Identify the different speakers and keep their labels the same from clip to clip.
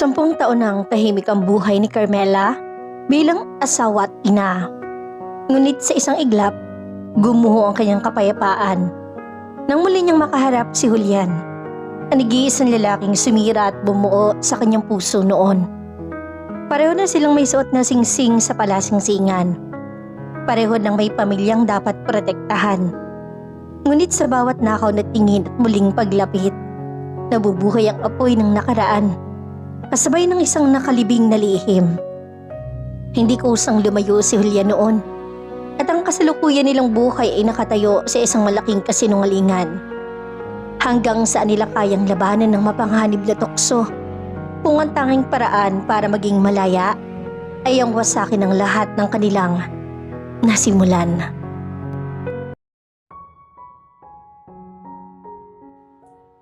Speaker 1: 10 taon nang tahimik ang buhay ni Carmela bilang asawa at ina. Ngunit sa isang iglap, gumuho ang kanyang kapayapaan nang muli niyang makaharap si Julian, ang nag-iisang lalaking sumira at bumuo sa kanyang puso noon. Pareho na silang may suot na singsing sa palasingsingan. Pareho nang may pamilyang dapat protektahan. Ngunit sa bawat nakaw na tingin at muling paglapit, nabubuhay ang apoy ng nakaraan, kasabay ng isang nakalibing na lihim. Hindi kusang lumayo si Julian noon, at ang kasalukuyan nilang buhay ay nakatayo sa isang malaking kasinungalingan. Hanggang saan nila kayang labanan ng mapanghanib na tukso, kung ang tanging paraan para maging malaya ay ang wasakin ng lahat ng kanilang nasimulan.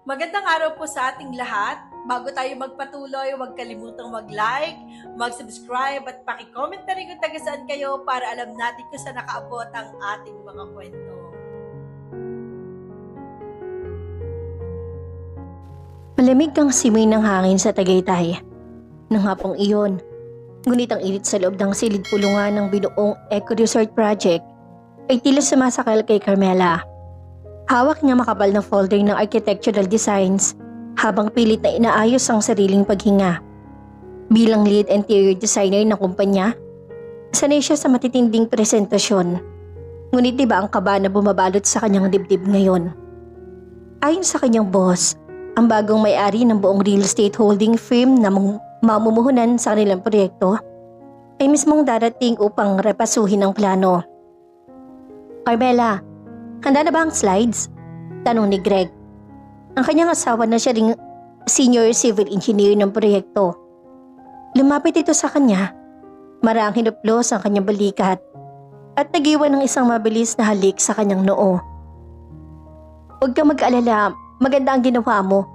Speaker 2: Magandang araw po sa ating lahat. Bago tayo magpatuloy, huwag kalimutang mag-like, mag-subscribe at paki-comment na rin kung taga saan kayo para alam natin kung saan nakaabot ang ating mga kwento.
Speaker 1: Malamig ang simoy ng hangin sa Tagaytay. Nang hapong iyon, ngunit ang init sa loob ng silid pulungan ng binuong Eco Resort Project ay tila sumasakal kay Carmela. Hawak niya makapal na folder ng architectural designs habang pilit na inaayos ang sariling paghinga. Bilang lead interior designer ng kumpanya, sanay siya sa matitinding presentasyon. Ngunit diba ang kaba na bumabalot sa kanyang dibdib ngayon? Ayon sa kanyang boss, ang bagong may-ari ng buong real estate holding firm na mamumuhunan sa kanilang proyekto ay mismong darating upang repasuhin ang plano. Carmela, handa na ba ang slides? Tanong ni Greg. Ang kanyang asawa na siya ring senior civil engineer ng proyekto. Lumapit ito sa kanya, maraang hinuplos ang kanyang balikat at nagiwan ng isang mabilis na halik sa kanyang noo. Huwag kang mag-alala, maganda ang ginawa mo.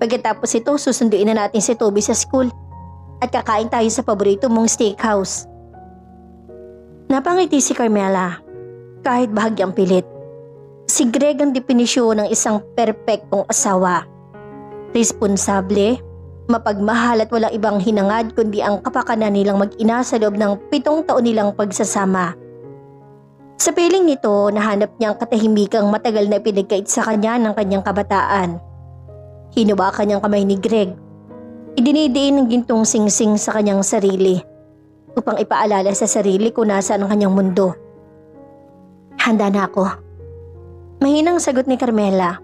Speaker 1: Pagkatapos ito, susunduin na natin si Toby sa school at kakain tayo sa paborito mong steakhouse. Napangiti si Carmela, kahit bahagyang pilit. Si Greg ang definisyon ng isang perpektong asawa. Responsable, mapagmahal at walang ibang hinangad kundi ang kapakanan nilang mag-ina sa loob ng 7 taon nilang pagsasama. Sa piling nito, nahanap niya ang katahimikang matagal na pinagkait sa kanya ng kanyang kabataan. Hinubakan niyang kamay ni Greg. Idinidiin ng gintong singsing sa kanyang sarili upang ipaalala sa sarili kung nasaan ang kanyang mundo. Handa na ako. Mahinang sagot ni Carmela.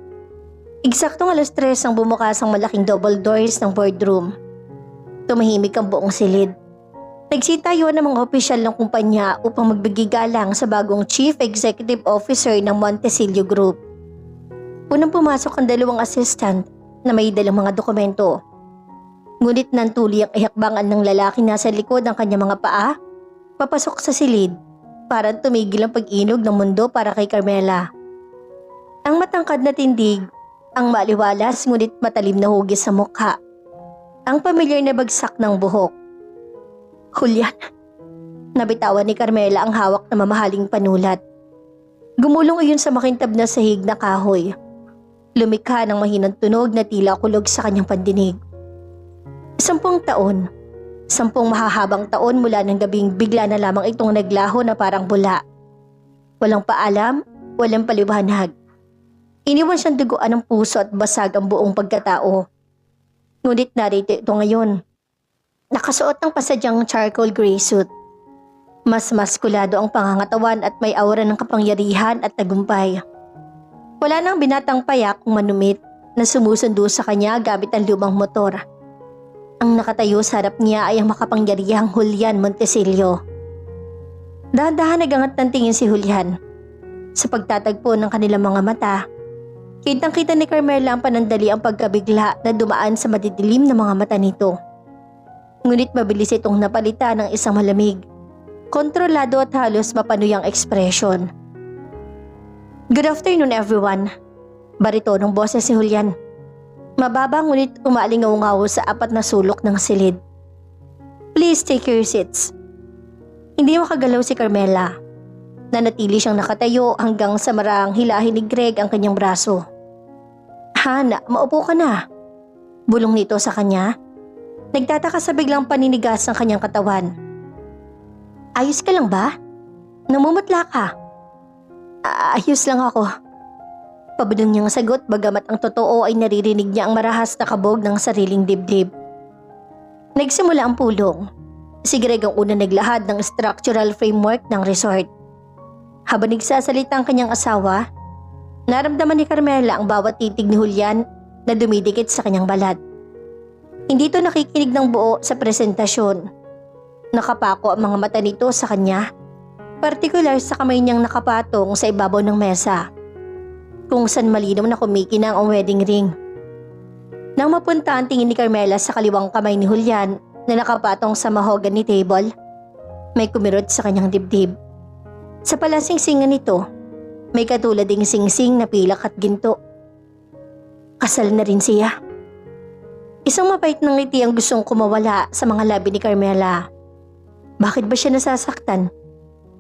Speaker 1: Eksaktong 3:00 ang bumukas ang malaking double doors ng boardroom. Tumahimik ang buong silid. Nagsitayo ng mga opisyal ng kumpanya upang magbigay galang sa bagong Chief Executive Officer ng Montecillo Group. Unang pumasok ang 2 assistant na may dalang mga dokumento. Ngunit nantuli ang ihakbangan ng lalaki nasa likod ng kanyang mga paa, papasok sa silid, para tumigil ang pag-inog ng mundo para kay Carmela. Ang matangkad na tindig, ang maliwalas ngunit matalim na hugis sa mukha, ang pamilyar na bagsak ng buhok. Julian, nabitawan ni Carmela ang hawak na mamahaling panulat. Gumulong iyon sa makintab na sahig na kahoy. Lumikha ng mahinang tunog na tila kulog sa kanyang pandinig. 10 taon, 10 mahahabang taon mula ng gabing bigla na lamang itong naglaho na parang bula. Walang paalam, walang paliwanag. Iniwan siyang duguan ng puso at basag ang buong pagkatao. Ngunit narito ito ngayon. Nakasuot ng pasadyang charcoal gray suit. Mas maskulado ang pangangatawan at may aura ng kapangyarihan at tagumpay. Wala nang binatang payak kung manumit na sumusundo sa kanya gamit ang lumang motor. Ang nakatayo sa harap niya ay ang makapangyarihang Julian Montecillo. Dahan-dahan nagangat ng tingin si Julian. Sa pagtatagpo ng kanilang mga mata, kitang-kita ni Carmela ang panandali ang pagkabigla na dumaan sa madidilim na mga mata nito. Ngunit mabilis itong napalitan ng isang malamig, kontrolado at halos mapanuyang ekspresyon. Good afternoon everyone. Baritonong boses si Julian. Mababa ngunit umaalingaw-ngaw sa 4 na sulok ng silid. Please take your seats. Hindi makagalaw si Carmela. Nanatili siyang nakatayo hanggang sa marang hilahin ni Greg ang kanyang braso. Hana, maupo ka na. Bulong nito sa kanya. Nagtataka sa biglang paninigas ng kanyang katawan. Ayos ka lang ba? Namumutla ka. Ayos lang ako. Pabulong niyang sagot bagamat ang totoo ay naririnig niya ang marahas na kabog ng sariling dibdib. Nagsimula ang pulong. Si Greg ang una naglahad ng structural framework ng resort. Habang nagsasalita ang kanyang asawa, naramdaman ni Carmela ang bawat titig ni Julian na dumidikit sa kanyang balat. Hindi ito nakikinig ng buo sa presentasyon. Nakapako ang mga mata nito sa kanya, partikular sa kamay niyang nakapatong sa ibabaw ng mesa, kung saan malinaw na kumikinang ang wedding ring. Nang mapunta ang tingin ni Carmela sa kaliwang kamay ni Julian na nakapatong sa mahogany table, may kumirot sa kanyang dibdib. Sa palasingsingan nito, may katulad ding singsing na pilak at ginto. Kasal na rin siya. Isang mapait ng ngiti ang gustong kumawala sa mga labi ni Carmela. Bakit ba siya nasasaktan?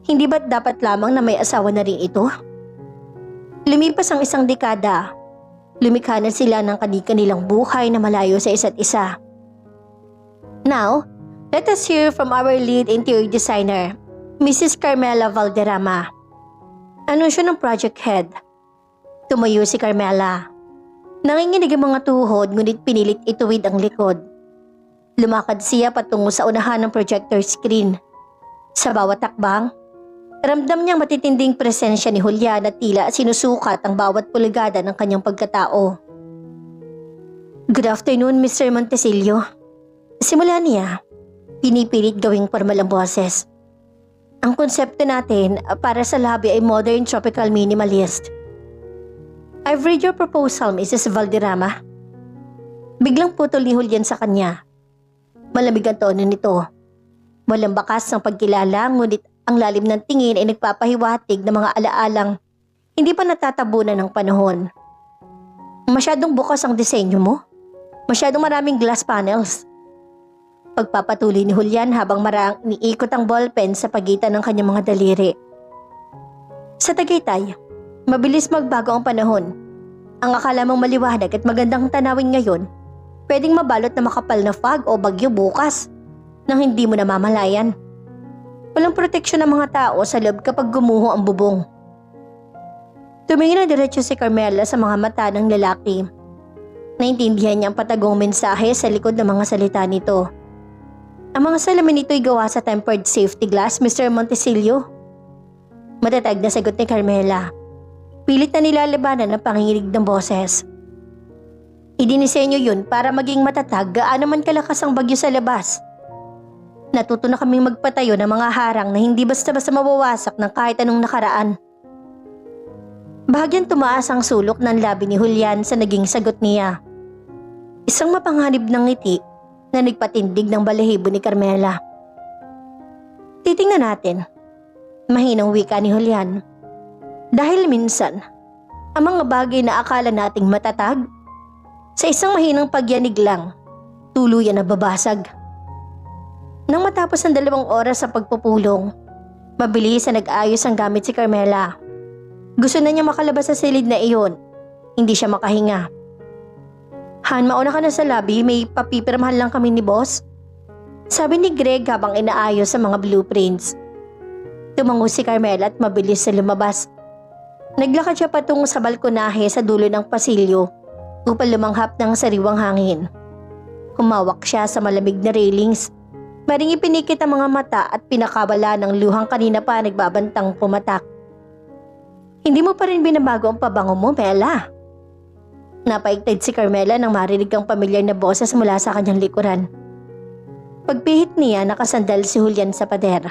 Speaker 1: Hindi ba't dapat lamang na may asawa na rin ito? Lumipas ang isang dekada. Lumikha na sila ng kanilang buhay na malayo sa isa't isa. Now, let us hear from our lead interior designer, Mrs. Carmela Valderrama. Anunsyo ng project head. Tumayo si Carmela. Nanginginig ang mga tuhod ngunit pinilit ituwid ang likod. Lumakad siya patungo sa unahan ng projector screen. Sa bawat takbang, ramdam niyang matitinding presensya ni Julian at tila sinusukat ang bawat pulgada ng kanyang pagkatao. Good afternoon, Mr. Montesillo. Simula niya, pinipilit gawing formal ang boses. Ang konsepto natin para sa lobby ay modern tropical minimalist. I've read your proposal, Mrs. Valderrama. Biglang putol ni Julian sa kanya. Malamig ang tono nito. Walang bakas ng pagkilala ngunit ang lalim ng tingin ay nagpapahiwatig ng mga alaalang hindi pa natatabunan ng panahon. Masyadong bukas ang disenyo mo. Masyadong maraming glass panels. Pagpapatuloy ni Julian habang niikot ang ballpen sa pagitan ng kanyang mga daliri. Sa Tagaytay, mabilis magbago ang panahon. Ang akala mong maliwanag at magandang tanawin ngayon, pwedeng mabalot na makapal na fog o bagyo bukas nang hindi mo namamalayan. Walang proteksyon ng mga tao sa loob kapag gumuho ang bubong. Tumingin na diretso si Carmela sa mga mata ng lalaki. Naintindihan niya ang patagong mensahe sa likod ng mga salita nito. Ang mga salamin nito ay gawa sa tempered safety glass, Mr. Montesillo. Matatag na sagot ni Carmela. Pilit na nilalabanan ang panginginig ng boses. Idinisenyo yun para maging matatag gaano man kalakas ang bagyo sa labas. Natuto na kaming magpatayo ng mga harang na hindi basta-basta mawawasak ng kahit anong nakaraan. Bahagyang tumaas ang sulok ng labi ni Julian sa naging sagot niya. Isang mapanganib ng ngiti na nagpatindig ng balahibo ni Carmela. Titingnan natin. Mahinang wika ni Julian. Dahil minsan, ang mga bagay na akala nating matatag, sa isang mahinang pagyanig lang, tuluyan na babasag. Nang matapos ang 2 oras sa pagpupulong, mabilis na nag-ayos ang gamit si Carmela. Gusto na niya makalabas sa silid na iyon, hindi siya makahinga. Han, mauna ka na sa lobby, may papipirmahan lang kami ni boss. Sabi ni Greg habang inaayos sa mga blueprints. Tumango si Carmela at mabilis na lumabas. Naglakad siya patungo sa balkonahe sa dulo ng pasilyo upang lumanghap ng sariwang hangin. Humawak siya sa malamig na railings. Maring ipinikit ang mga mata at pinakabala ng luhang kanina pa nagbabantang pumatak. Hindi mo pa rin binabago ang pabango mo, Mela. Napaigtad si Carmela nang marinig ang pamilyar na boses mula sa kanyang likuran. Pagpihit niya, nakasandal si Julian sa pader.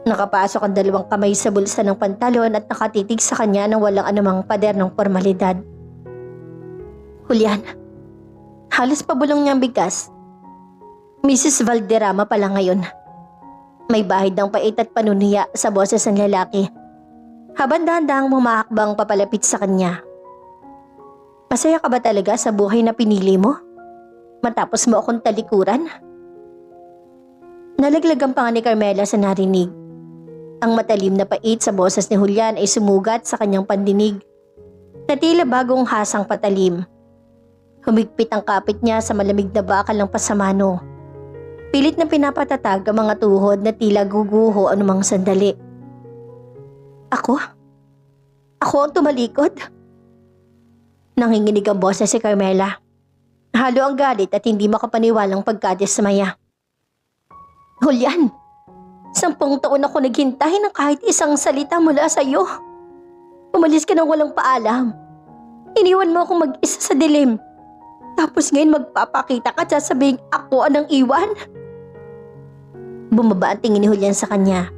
Speaker 1: Nakapasok ang 2 kamay sa bulsa ng pantalon at nakatitig sa kanya nang walang anumang pader ng formalidad. Julian, halos pabulong niyang bigas. Mrs. Valderrama pala ngayon. May bahid ng pait at panunuya sa boses ng lalaki. Habang dahan-dahang humahakbang papalapit sa kanya. Masaya ka ba talaga sa buhay na pinili mo? Matapos mo akong talikuran? Nalaglag ang panga ni Carmela sa narinig. Ang matalim na pait sa boses ni Julian ay sumugat sa kanyang pandinig na tila bagong hasang patalim. Humigpit ang kapit niya sa malamig na bakal ng pasamano. Pilit na pinapatatag ang mga tuhod na tila guguho anumang sandali. Ako? Ako ang tumalikod? Nanginginig ang boses si Carmela. Halo ang galit at hindi makapaniwalang pagkadismaya. Julian, 10 taon ako naghintay ng kahit isang salita mula sa iyo. Umalis ka nang walang paalam. Iniwan mo akong mag-isa sa dilim. Tapos ngayon magpapakita ka at sasabihin ako ang iwan. Bumaba ang tingin ni Julian sa kanya.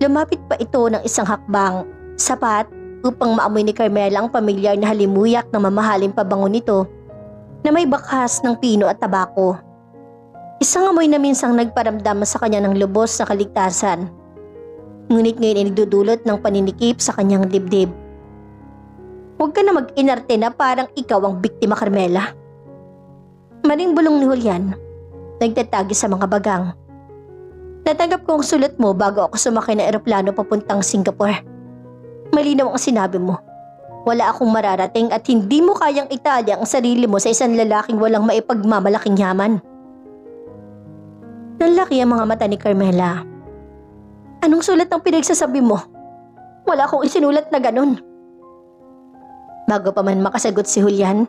Speaker 1: Lumapit pa ito ng isang hakbang, sapat upang maamoy ni Carmela ang pamilyar na halimuyak na mamahaling pabango nito na may bakas ng pino at tabako. Isang amoy na minsang nagparamdam sa kanya ng lubos na kaligtasan. Ngunit ngayon ay nagdudulot ng paninikip sa kanyang dibdib. Huwag ka na mag-inarte na parang ikaw ang biktima, Carmela. Maring bulong ni Julian, nagtatagi sa mga bagang. Natanggap ko ang sulat mo bago ako sumakay na eroplano papuntang Singapore. Malinaw ang sinabi mo. Wala akong mararating at hindi mo kayang italya ang sarili mo sa isang lalaking walang maipagmamalaking yaman. Nanlaki ang mga mata ni Carmela. Anong sulat ang pinagsasabi mo? Wala akong isinulat na ganun. Bago pa man makasagot si Julian,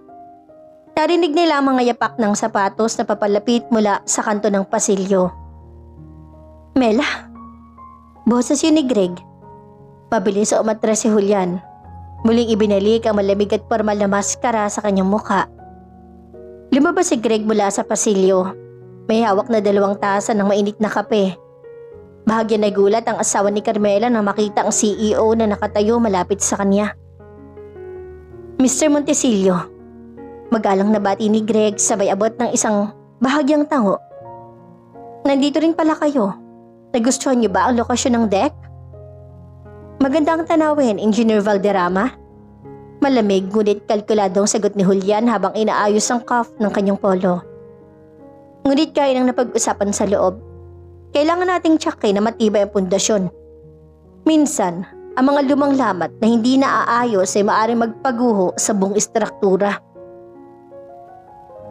Speaker 1: narinig nila ang mga yapak ng sapatos na papalapit mula sa kanto ng pasilyo. Mela, boses yun ni Greg. Mabilis sa umatras si Julian. Muling ibinalik ang malamig at formal na maskara sa kanyang mukha. Lumabas si Greg mula sa pasilyo. May hawak na 2 tasa ng mainit na kape. Bahagya nagulat ang asawa ni Carmela nang makita ang CEO na nakatayo malapit sa kanya. Mr. Montesillo, magalang na bati ni Greg sabay abot ng isang bahagyang tango. Nandito rin pala kayo. Nagustuhan niyo ba ang lokasyon ng deck? Magandang tanawin, Engineer Valderrama. Malamig ngunit kalkuladong sagot ni Julian habang inaayos ang cuff ng kanyang polo. Ngunit kaya nang napag-usapan sa loob. Kailangan nating tsakin na matibay ang pundasyon. Minsan, ang mga lumang lamat na hindi naaayos ay maaaring magpaguho sa buong istruktura.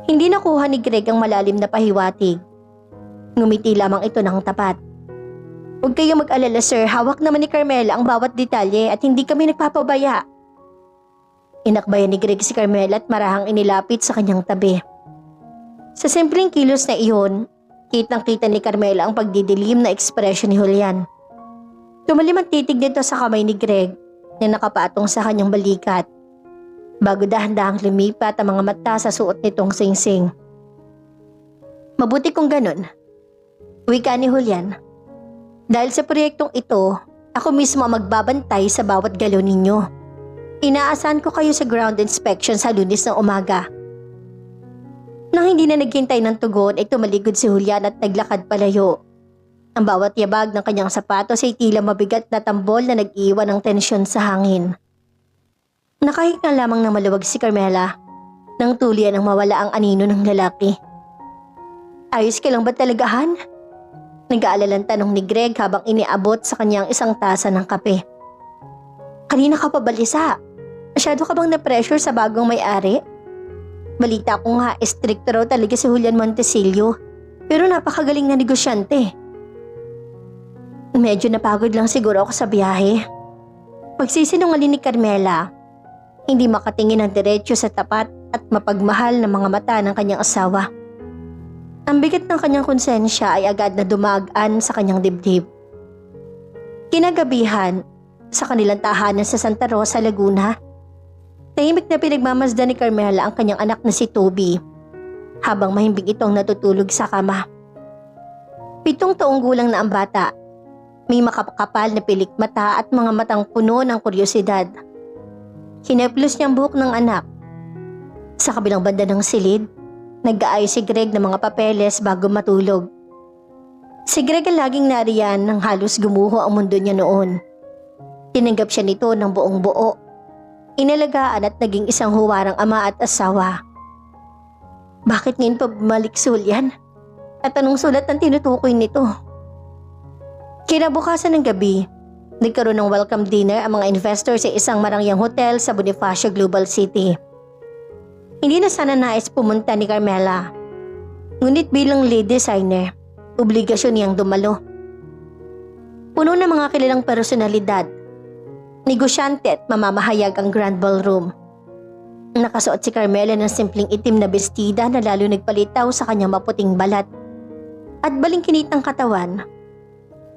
Speaker 1: Hindi nakuha ni Greg ang malalim na pahiwatig. Ngumiti lamang ito ng tapat. Huwag kayong mag-alala sir, hawak naman ni Carmela ang bawat detalye at hindi kami nagpapabaya. Inakbayan ni Greg si Carmela at marahang inilapit sa kanyang tabi. Sa simpleng kilos na iyon, kitang-kita ni Carmela ang pagdidilim na ekspresyon ni Julian. Tumalim ang titig nito sa kamay ni Greg na nakapatong sa kanyang balikat. Bago dahan-dahang lumipat ang mga mata sa suot nitong singsing. Mabuti kung ganun. Wika ni Julian. Dahil sa proyektong ito, ako mismo ang magbabantay sa bawat galaw ninyo. Inaasahan ko kayo sa ground inspection sa Lunes ng umaga. Nang hindi na naghintay ng tugon ay tumaligod si Julian at naglakad palayo. Ang bawat yabag ng kanyang sapatos ay tila mabigat na tambol na nag-iwan ng tensyon sa hangin. Nakahinga lamang ng maluwag si Carmela nang tulian ang mawala ang anino ng lalaki. Ayos ka lang ba talaga, Han? Nag-aalalang tanong ni Greg habang iniabot sa kanyang isang tasa ng kape. Kanina ka pa balisa. Masyado ka bang na-pressure sa bagong may-ari? Balita ko nga, stricto raw talaga si Julian Montesillo. Pero napakagaling na negosyante. Medyo napagod lang siguro ako sa biyahe. Pagsisinungaling ni Carmela, hindi makatingin ng diretso sa tapat at mapagmahal ng mga mata ng kanyang asawa. Ang bigat ng kanyang konsensya ay agad na dumagaan sa kanyang dibdib. Kinagabihan, sa kanilang tahanan sa Santa Rosa, Laguna, tahimik na pinagmamasdan ni Carmela ang kanyang anak na si Toby, habang mahimbing itong natutulog sa kama. 7 taong gulang na ang bata, may makapakapal na pilik mata at mga matang puno ng kuryosidad. Hineplos niya ang buhok ng anak. Sa kabilang banda ng silid, nag-aayos si Greg ng mga papeles bago matulog. Si Greg ang laging nariyan nang halos gumuho ang mundo niya noon. Tinanggap siya nito ng buong buo. Inalagaan at naging isang huwarang ama at asawa. Bakit ngayon pa bumalik si Julian? At anong sulat ang tinutukoy nito? Kinabukasan ng gabi, nagkaroon ng welcome dinner ang mga investor sa isang marangyang hotel sa Bonifacio Global City. Hindi na sana nais pumunta ni Carmela. Ngunit bilang lead designer, obligasyon niyang dumalo. Puno ng mga kilalang personalidad, negosyante at mamamahayag ang Grand Ballroom. Nakasuot si Carmela ng simpleng itim na bestida na lalo nagpalitaw sa kanyang maputing balat at balingkinit ng katawan.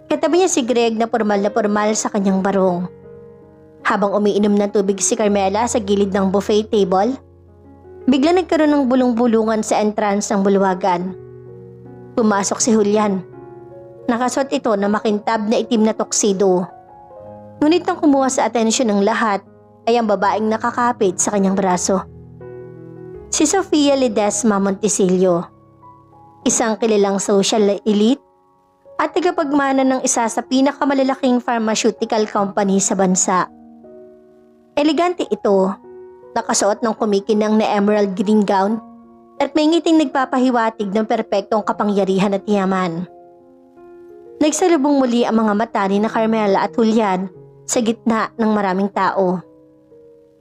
Speaker 1: Katabi niya si Greg na formal sa kanyang barong. Habang umiinom ng tubig si Carmela sa gilid ng buffet table, bigla nagkaroon ng bulong-bulungan sa entrance ng bulwagan. Pumasok si Julian. Nakasuot ito na makintab na itim na tuxedo. Ngunit ang kumuha sa atensyon ng lahat ay ang babaeng nakakapit sa kanyang braso. Si Sofia Ledesma Montesillo, isang kilalang social elite at tagapagmana ng isa sa pinakamalalaking pharmaceutical company sa bansa. Elegante ito, nakasuot ng kumikinang na emerald green gown at may ngiting nagpapahiwatig ng perpektong kapangyarihan at yaman. Nagsalubong muli ang mga mata ni Carmela at Julian sa gitna ng maraming tao.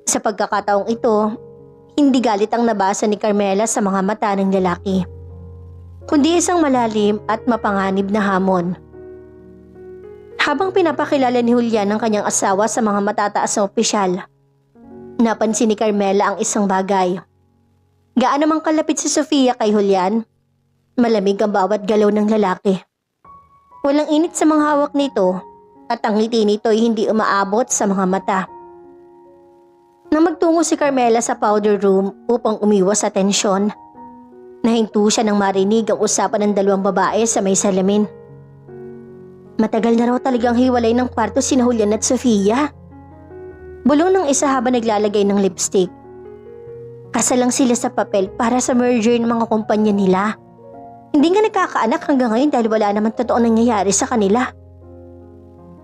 Speaker 1: Sa pagkakataong ito, hindi galit ang nabasa ni Carmela sa mga mata ng lalaki, kundi isang malalim at mapanganib na hamon. Habang pinapakilala ni Julian ang kanyang asawa sa mga matataas na opisyal, napansin ni Carmela ang isang bagay. Gaano mang kalapit si Sofia kay Julian, malamig ang bawat galaw ng lalaki. Walang init sa mga hawak nito at ang ngiti nito ay hindi umaabot sa mga mata. Nang magtungo si Carmela sa powder room upang umiwas sa tensyon, nahinto siya nang marinig ang usapan ng dalawang babae sa may salamin. Matagal na raw talagang hiwalay ng kwarto sina Julian at Sofia. Bulong ng isa habang naglalagay ng lipstick. Kasal lang sila sa papel para sa merger ng mga kumpanya nila. Hindi nga nagkakaanak hanggang ngayon dahil wala naman totoo nangyayari sa kanila.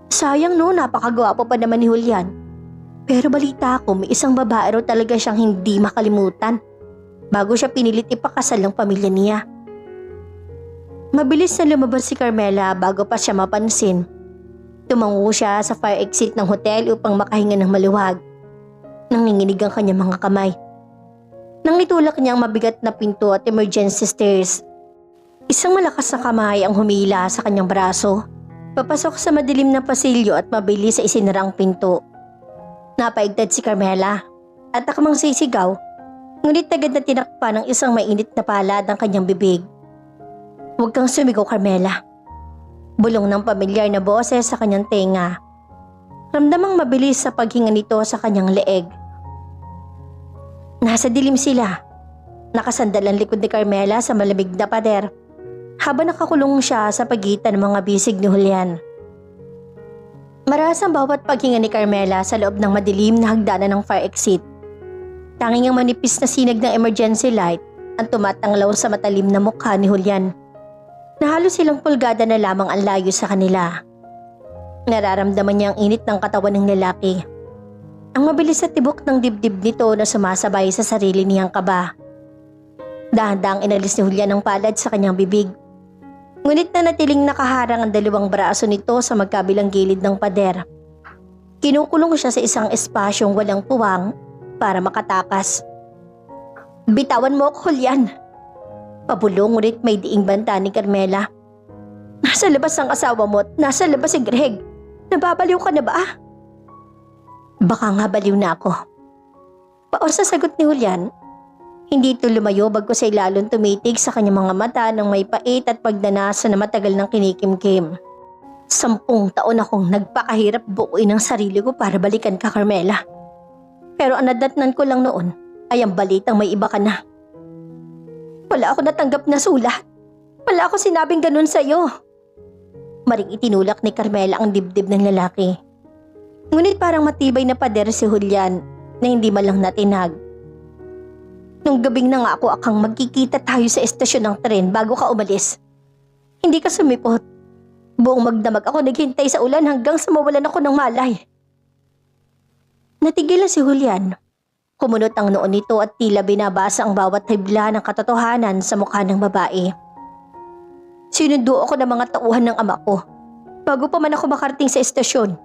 Speaker 1: Sayang no, napakagwapo pa naman ni Julian. Pero balita ko may isang babae raw talaga siyang hindi makalimutan bago siya pinilit ipakasal ng pamilya niya. Mabilis na lumabas si Carmela bago pa siya mapansin. Tumango siya sa fire exit ng hotel upang makahinga ng maluwag. Nanginginig ang kanyang mga kamay. Nang itulak niya ang mabigat na pinto at emergency stairs, isang malakas na kamay ang humila sa kanyang braso. Papasok sa madilim na pasilyo at mabilis sa isinarang pinto. Napaigtad si Carmela at akamang sisigaw, ngunit agad na tinakpan ng isang mainit na palad ang kanyang bibig. Huwag kang sumigaw, Carmela. Bulong ng pamilyar na boses sa kanyang tenga. Ramdamang mabilis sa paghinga nito sa kanyang leeg. Nasa dilim sila. Nakasandal ang likod ni Carmela sa malamig na pader habang nakakulong siya sa pagitan ng mga bisig ni Julian. Maras ang bawat paghinga ni Carmela sa loob ng madilim na hagdanan ng fire exit. Tanging ang manipis na sinag ng emergency light ang tumatanglaw sa matalim na mukha ni Julian. Na halos silang pulgada na lamang ang layo sa kanila. Nararamdaman niya ang init ng katawan ng lalaki. Ang mabilis na tibok ng dibdib nito na sumasabay sa sarili niyang kaba. Dahan-dahang inalis ni Julian ang palad sa kanyang bibig. Ngunit na natiling nakaharang ang dalawang braso nito sa magkabilang gilid ng pader. Kinukulong siya sa isang espasyong walang puwang para makatakas. Bitawan mo ako, Julian. Pabulong ngunit may diing banta ni Carmela. Nasa labas ang asawa mo at nasa labas si Greg. Nababaliw ka na ba? Baka nga baliw na ako. Paor sa sagot ni Julian. Hindi ito lumayo bagkus ay lalong tumitig sa kanyang mga mata ng may pait at pagnanasa na matagal ng kinikimkim. 10 taon akong nagpakahirap buuin ang sarili ko para balikan ka, Carmela. Pero ang nadatnan ko lang noon ay ang balitang may iba ka na. Wala ako natanggap na sulat. Wala ako sinabing ganun sa'yo. Maring itinulak ni Carmela ang dibdib ng lalaki. Ngunit parang matibay na pader si Julian na hindi malang natinag. Nung gabing nangako akang magkikita tayo sa estasyon ng tren bago ka umalis. Hindi ka sumipot. Buong magdamag ako naghintay sa ulan hanggang sa mawalan ako ng malay. Natigilan si Julian. Kumunot ang noon nito at tila binabasa ang bawat hibla ng katotohanan sa mukha ng babae. Sinundo ako ng mga tauhan ng ama ko. Bago pa man ako makarating sa estasyon.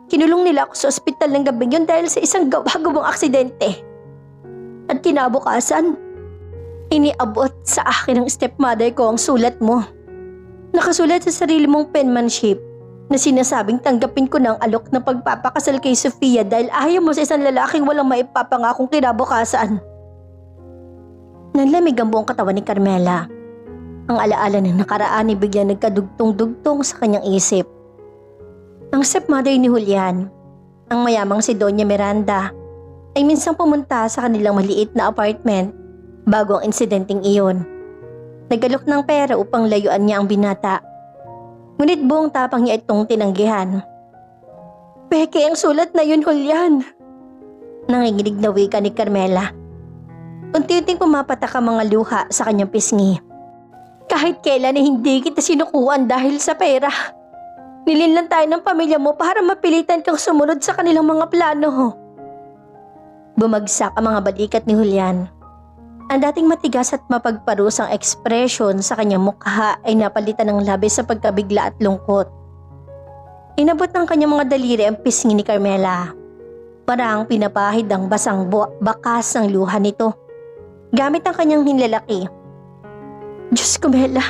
Speaker 1: Kinulong nila ako sa ospital ng gabing yun dahil sa isang gawa-gawang aksidente. At kinabukasan, iniabot sa akin ng stepmother ko ang sulat mo. Nakasulat sa sarili mong penmanship na sinasabing tanggapin ko ng alok ng pagpapakasal kay Sofia dahil ayaw mo sa isang lalaking walang maipapangakong kinabukasan. Nanlamig ang buong katawan ni Carmela. Ang alaala ng nakaraan ay biglang nagkadugtong-dugtong sa kanyang isip. Ang stepmother ni Julian, ang mayamang si Doña Miranda, ay minsang pumunta sa kanilang maliit na apartment bago ang insidenteng iyon. Nagalok ng pera upang layuan niya ang binata. Ngunit buong tapang niya itong tinanggihan. Peke ang sulat na yun, Julian. Nanginginig na wika ni Carmela. Unti-unting pumapatak ang mga luha sa kanyang pisngi. Kahit kailan ay hindi kita sinukuan dahil sa pera. Nilinlan tayo ng pamilya mo para mapilitan kang sumunod sa kanilang mga plano. Bumagsak ang mga balikat ni Julian. Ang dating matigas at mapagparusang ekspresyon sa kanyang mukha ay napalitan ng labis sa pagkabigla at lungkot. Inabot ng kanyang mga daliri ang pisngi ni Carmela. Parang pinapahid ang basang bakas ng luha nito. Gamit ang kanyang hinlalaki. Diyos ko, Mela.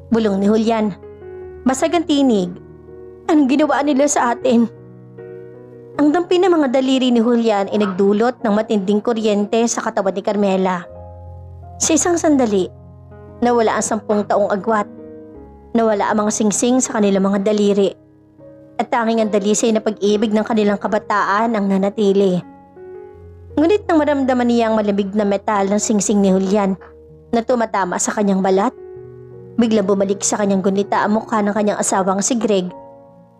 Speaker 1: Bulong ni Julian. Basag ang tinig. Anong ginawa nila sa atin? Ang dampi ng mga daliri ni Julian ay nagdulot ng matinding kuryente sa katawan ni Carmela. Sa isang sandali, nawala ang 10 taong agwat. Nawala ang mga singsing sa kanilang mga daliri. At tanging ang dalisay na pag-ibig ng kanilang kabataan ang nanatili. Ngunit nang maramdaman niya ang malamig na metal ng singsing ni Julian na tumatama sa kanyang balat, biglang bumalik sa kanyang gunita ang mukha ng kanyang asawang si Greg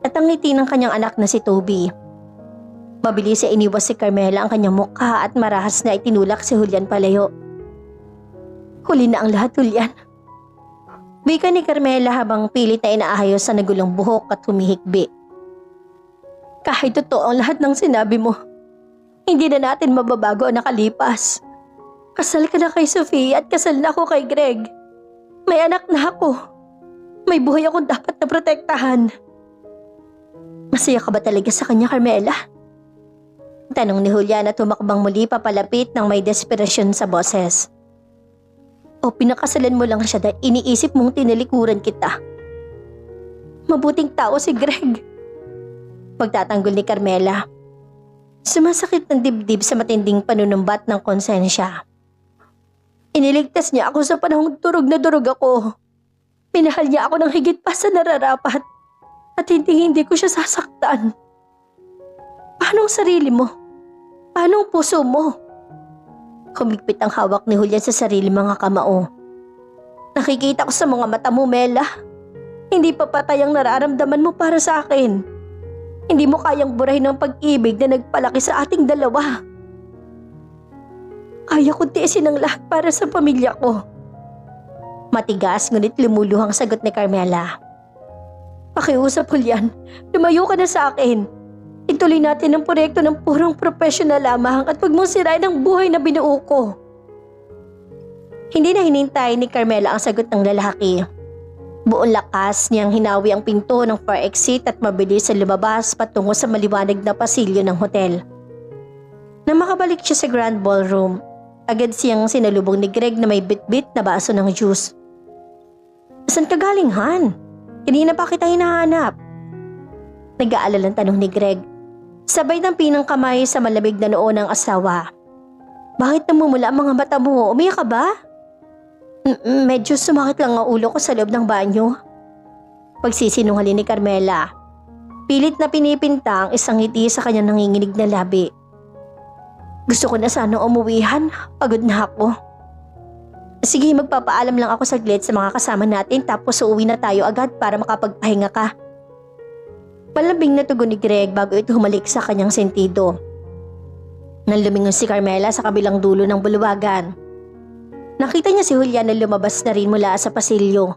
Speaker 1: at ang ngiti ng kanyang anak na si Toby. Mabilis ay iniwas si Carmela ang kanyang mukha at marahas na itinulak si Julian palayo. Huli na ang lahat, Julian. Bika ni Carmela habang pilit na inaayos sa nagulong buhok at humihikbi. Kahit totoo ang lahat ng sinabi mo, hindi na natin mababago ang nakalipas. Kasal ka na kay Sofia at kasal na ako kay Greg. May anak na ako. May buhay akong dapat na protektahan. Masaya ka ba talaga sa kanya, Carmela? Tanong ni Julian at tumakbang muli papalapit ng may desperasyon sa boses. O pinakasalan mo lang siya dahil iniisip mong tinalikuran kita? Mabuting tao si Greg. Pagtatanggol ni Carmela. Sumasakit ng dibdib sa matinding panunumbat ng konsensya. Iniligtas niya ako sa panahong durog na durog ako. Minahal niya ako ng higit pa sa nararapat at hindi ko siya sasaktan. Paano ang sarili mo? Paano ang puso mo? Kumigpit ang hawak ni Julian sa sarili mga kamao. Nakikita ko sa mga mata mo, Mela. Hindi pa patay ang nararamdaman mo para sa akin. Hindi mo kayang burahin ang pag-ibig na nagpalaki sa ating dalawa. Kaya ko tiisin ang lahat para sa pamilya ko. Matigas ngunit lumuluhang sagot ni Carmela. Pakiusap, Julian. Lumayo ka na sa akin. Ituloy natin ang proyekto ng purong professional lamang at huwag mong sirain ang buhay na binuo ko. Hindi na hinintay ni Carmela ang sagot ng lalaki. Buong lakas niyang hinawi ang pinto ng fire exit at mabilis na lumabas patungo sa maliwanag na pasilyo ng hotel. Nang makabalik siya sa grand ballroom, agad siyang sinalubong ni Greg na may bit-bit na baso ng juice. Saan ka galing, Han? Kanina pa kita hinahanap. Nag-aalalang tanong ni Greg. Sabay ng pinang kamay sa malamig na noo ng asawa. Bakit namumula ang mga mata mo? Umiyak ka ba? Medyo sumakit lang ang ulo ko sa loob ng banyo. Pagsisinungaling ni Carmela. Pilit na pinipinta ang isang ngiti sa kanyang nanginginig na labi. Gusto ko na sanang umuwihan. Pagod na ako. Sige, magpapaalam lang ako saglit sa mga kasama natin tapos uuwi na tayo agad para makapagpahinga ka. Palabing na tugon ni Greg bago ito humalik sa kanyang sentido. Nang lumingon si Carmela sa kabilang dulo ng bulwagan, nakita niya si Julian na lumabas na rin mula sa pasilyo.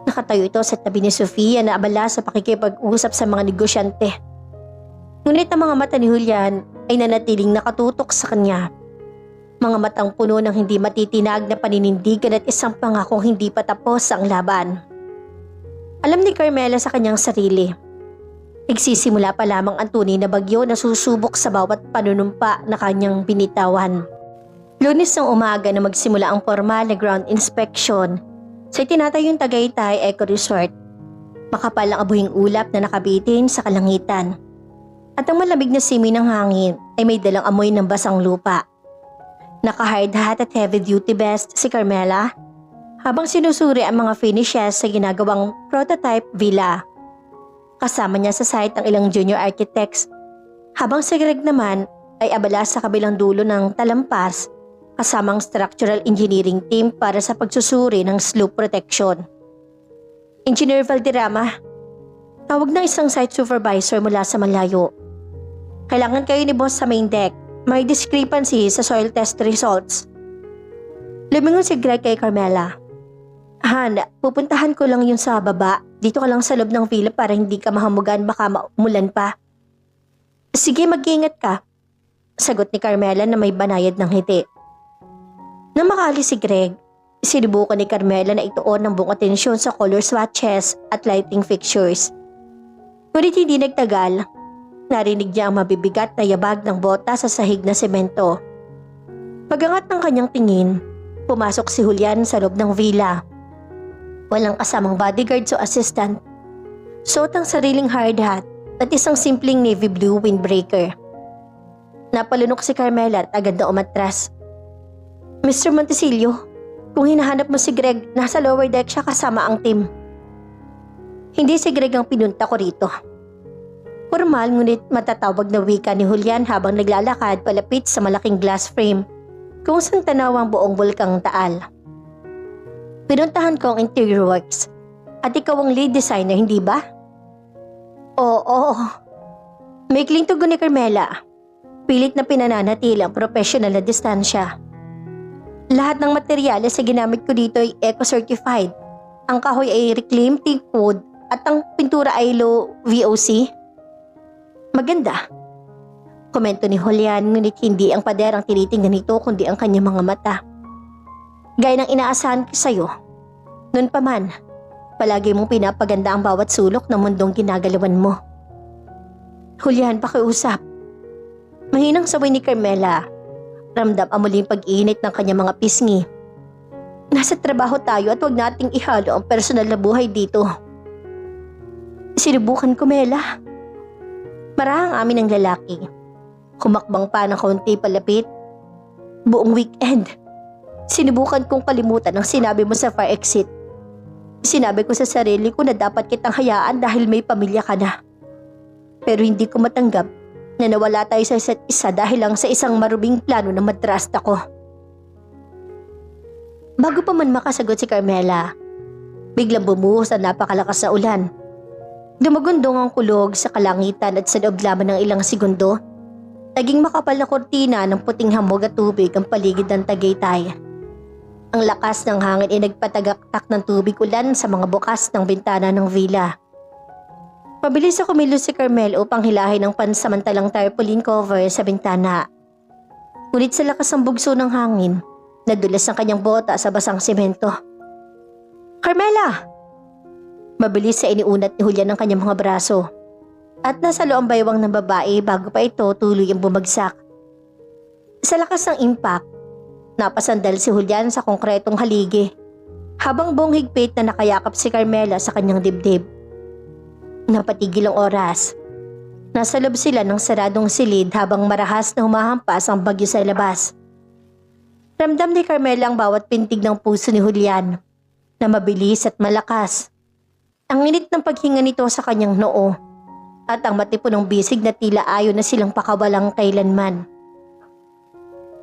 Speaker 1: Nakatayo ito sa tabi ni Sofia na abala sa pakikipag-usap sa mga negosyante. Ngunit ang mga mata ni Julian ay nanatiling nakatutok sa kanya. Mga matang puno ng hindi matitinag na paninindigan at isang pangakong hindi pa tapos ang laban. Alam ni Carmela sa kanyang sarili Nagsisimula pa lamang ang tunay na bagyo na susubok sa bawat panunumpa na kanyang binitawan. Lunes ng umaga na magsimula ang formal na ground inspection sa itinatayong Tagaytay Eco Resort. Makapal ang abuhing ulap na nakabitin sa kalangitan. At ang malamig na simoy ng hangin ay may dalang amoy ng basang lupa. Naka-hard hat at heavy-duty vest si Carmela habang sinusuri ang mga finishes sa ginagawang prototype villa. Kasama niya sa site ang ilang junior architects habang si Greg naman ay abala sa kabilang dulo ng talampas kasamang structural engineering team para sa pagsusuri ng slope protection. Engineer Valderrama, tawag ng isang site supervisor mula sa malayo. Kailangan kayo ni boss sa main deck. May discrepancy sa soil test results. Lumingon si Greg kay Carmela. Han, pupuntahan ko lang yun sa baba. Dito ka lang sa loob ng villa para hindi ka mahamugan, baka maumulan pa. Sige, mag-iingat ka. Sagot ni Carmela na may banayad ng ngiti. Nang makaalis si Greg, sinubukan ni Carmela na ituon ng buong atensyon sa color swatches at lighting fixtures. Ngunit hindi nagtagal. Narinig niya ang mabibigat na yabag ng bota sa sahig na semento. Pagangat ng kanyang tingin, pumasok si Julian sa loob ng villa. Walang kasamang bodyguard o assistant. Suot ang sariling hard hat at isang simpleng navy blue windbreaker. Napalunok si Carmela at agad na umatras. Mr. Montesillo, kung hinahanap mo si Greg, nasa lower deck siya kasama ang team. Hindi si Greg ang pinunta ko rito. Formal ngunit matatawag na wika ni Julian habang naglalakad palapit sa malaking glass frame kung saan tanaw ang buong bulkang Taal. Pinuntahan ko ang interior works at ikaw ang lead designer, hindi ba? Oo. Maikling tugon ni Carmela. Pilit na pinananatili ang professional na distansya. Lahat ng materyales na ginamit ko dito ay eco-certified. Ang kahoy ay reclaimed teak wood at ang pintura ay low VOC. Maganda. Komento ni Julian, ngunit hindi ang pader ang tinitingnan nito kundi ang kanyang mga mata. Gaya ng inaasahan ko sa'yo. Noon pa man, palagi mong pinapaganda ang bawat sulok ng mundong ginagalawan mo. Julian, pakiusap. Mahinang saway ni Carmela. Ramdam ang muling pag-init ng kanyang mga pisngi. Nasa trabaho tayo at huwag nating ihalo ang personal na buhay dito. Sinubukan ko, Mela. Marahang amin ang lalaki. Humakbang pa ng kaunti palapit. Buong weekend, sinubukan kong kalimutan ang sinabi mo sa fire exit. Sinabi ko sa sarili ko na dapat kitang hayaan dahil may pamilya ka na. Pero hindi ko matanggap na nawala tayo sa isa't isa dahil lang sa isang marubing plano na matrust ako. Bago pa man makasagot si Carmela, biglang bumuhos ang napakalakas na ulan. Dumagundong ang kulog sa kalangitan at sa loob lamang ng ilang segundo, naging makapal na kortina ng puting hamog at tubig ang paligid ng Tagaytay. Ang lakas ng hangin ay nagpatagaktak ng tubig ulan sa mga bukas ng bintana ng villa. Pabilis na kumilos si Carmel upang hilahin ang pansamantalang tarpaulin cover sa bintana. Ngunit sa lakas ng bugso ng hangin, nadulas ang kanyang bota sa basang semento. Carmela! Mabilis sa iniunat ni Julian ang kanyang mga braso. At nasa loob ang baywang ng babae bago pa ito tuloy ang bumagsak. Sa lakas ng impact, napasandal si Julian sa konkretong haligi habang buong higpit na nakayakap si Carmela sa kanyang dibdib. Napatigil ang oras. Nasa loob sila ng saradong silid habang marahas na humahampas ang bagyo sa labas. Ramdam ni Carmela ang bawat pintig ng puso ni Julian na mabilis at malakas. Ang init ng paghinga nito sa kanyang noo at ang matipon ng bisig na tila ayaw na silang pakawalang kailanman.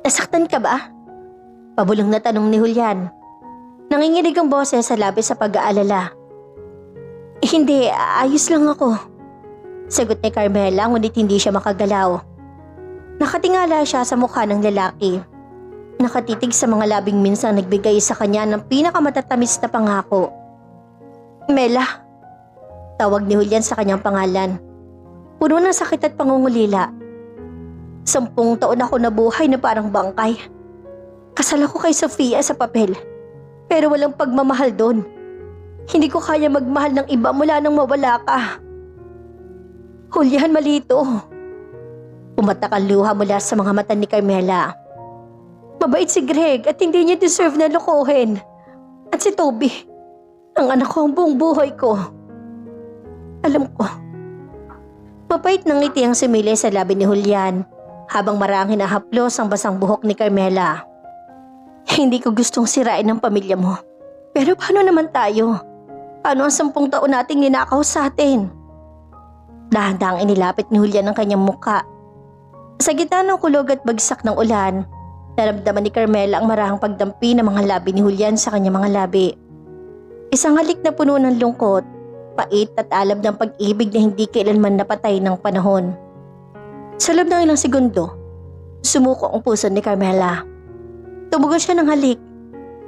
Speaker 1: Nasaktan ka ba? Pabulong na tanong ni Julian. Nanginginig ang boses sa labis sa pag-aalala. Hindi, ayos lang ako. Sagot ni Carmela ngunit hindi siya makagalaw. Nakatingala siya sa mukha ng lalaki. Nakatitig sa mga labing minsang nagbigay sa kanya ng pinakamatatamis na pangako. Mela, tawag ni Julian sa kanyang pangalan. Puno ng sakit at pangungulila. 10 taon ako nabuhay na parang bangkay. Kasal ako kay Sofia sa papel, pero walang pagmamahal doon. Hindi ko kaya magmahal ng iba mula nang mawala ka. Julian, malito. Pumatak ang luha mula sa mga mata ni Carmela. Mabait si Greg at hindi niya deserve na lokohin. At si Toby, ang anak ko ang buong buhay ko. Alam ko. Mapait ng ngiti ang sumili sa labi ni Julian habang maraang hinahaplos ang basang buhok ni Carmela. Hindi ko gustong sirain ang pamilya mo. Pero paano naman tayo? Paano ang 10 taon nating ninakaw sa atin? Dahan-dahang inilapit ni Julian ang kanyang muka. Sa gitna ng kulog at bagsak ng ulan, naramdaman ni Carmela ang marahang pagdampi ng mga labi ni Julian sa kanyang mga labi. Isang halik na puno ng lungkot, pait at alab ng pag-ibig na hindi kailanman napatay ng panahon. Sa loob ng ilang segundo, sumuko ang puso ni Carmela. Tumugon siya ng halik.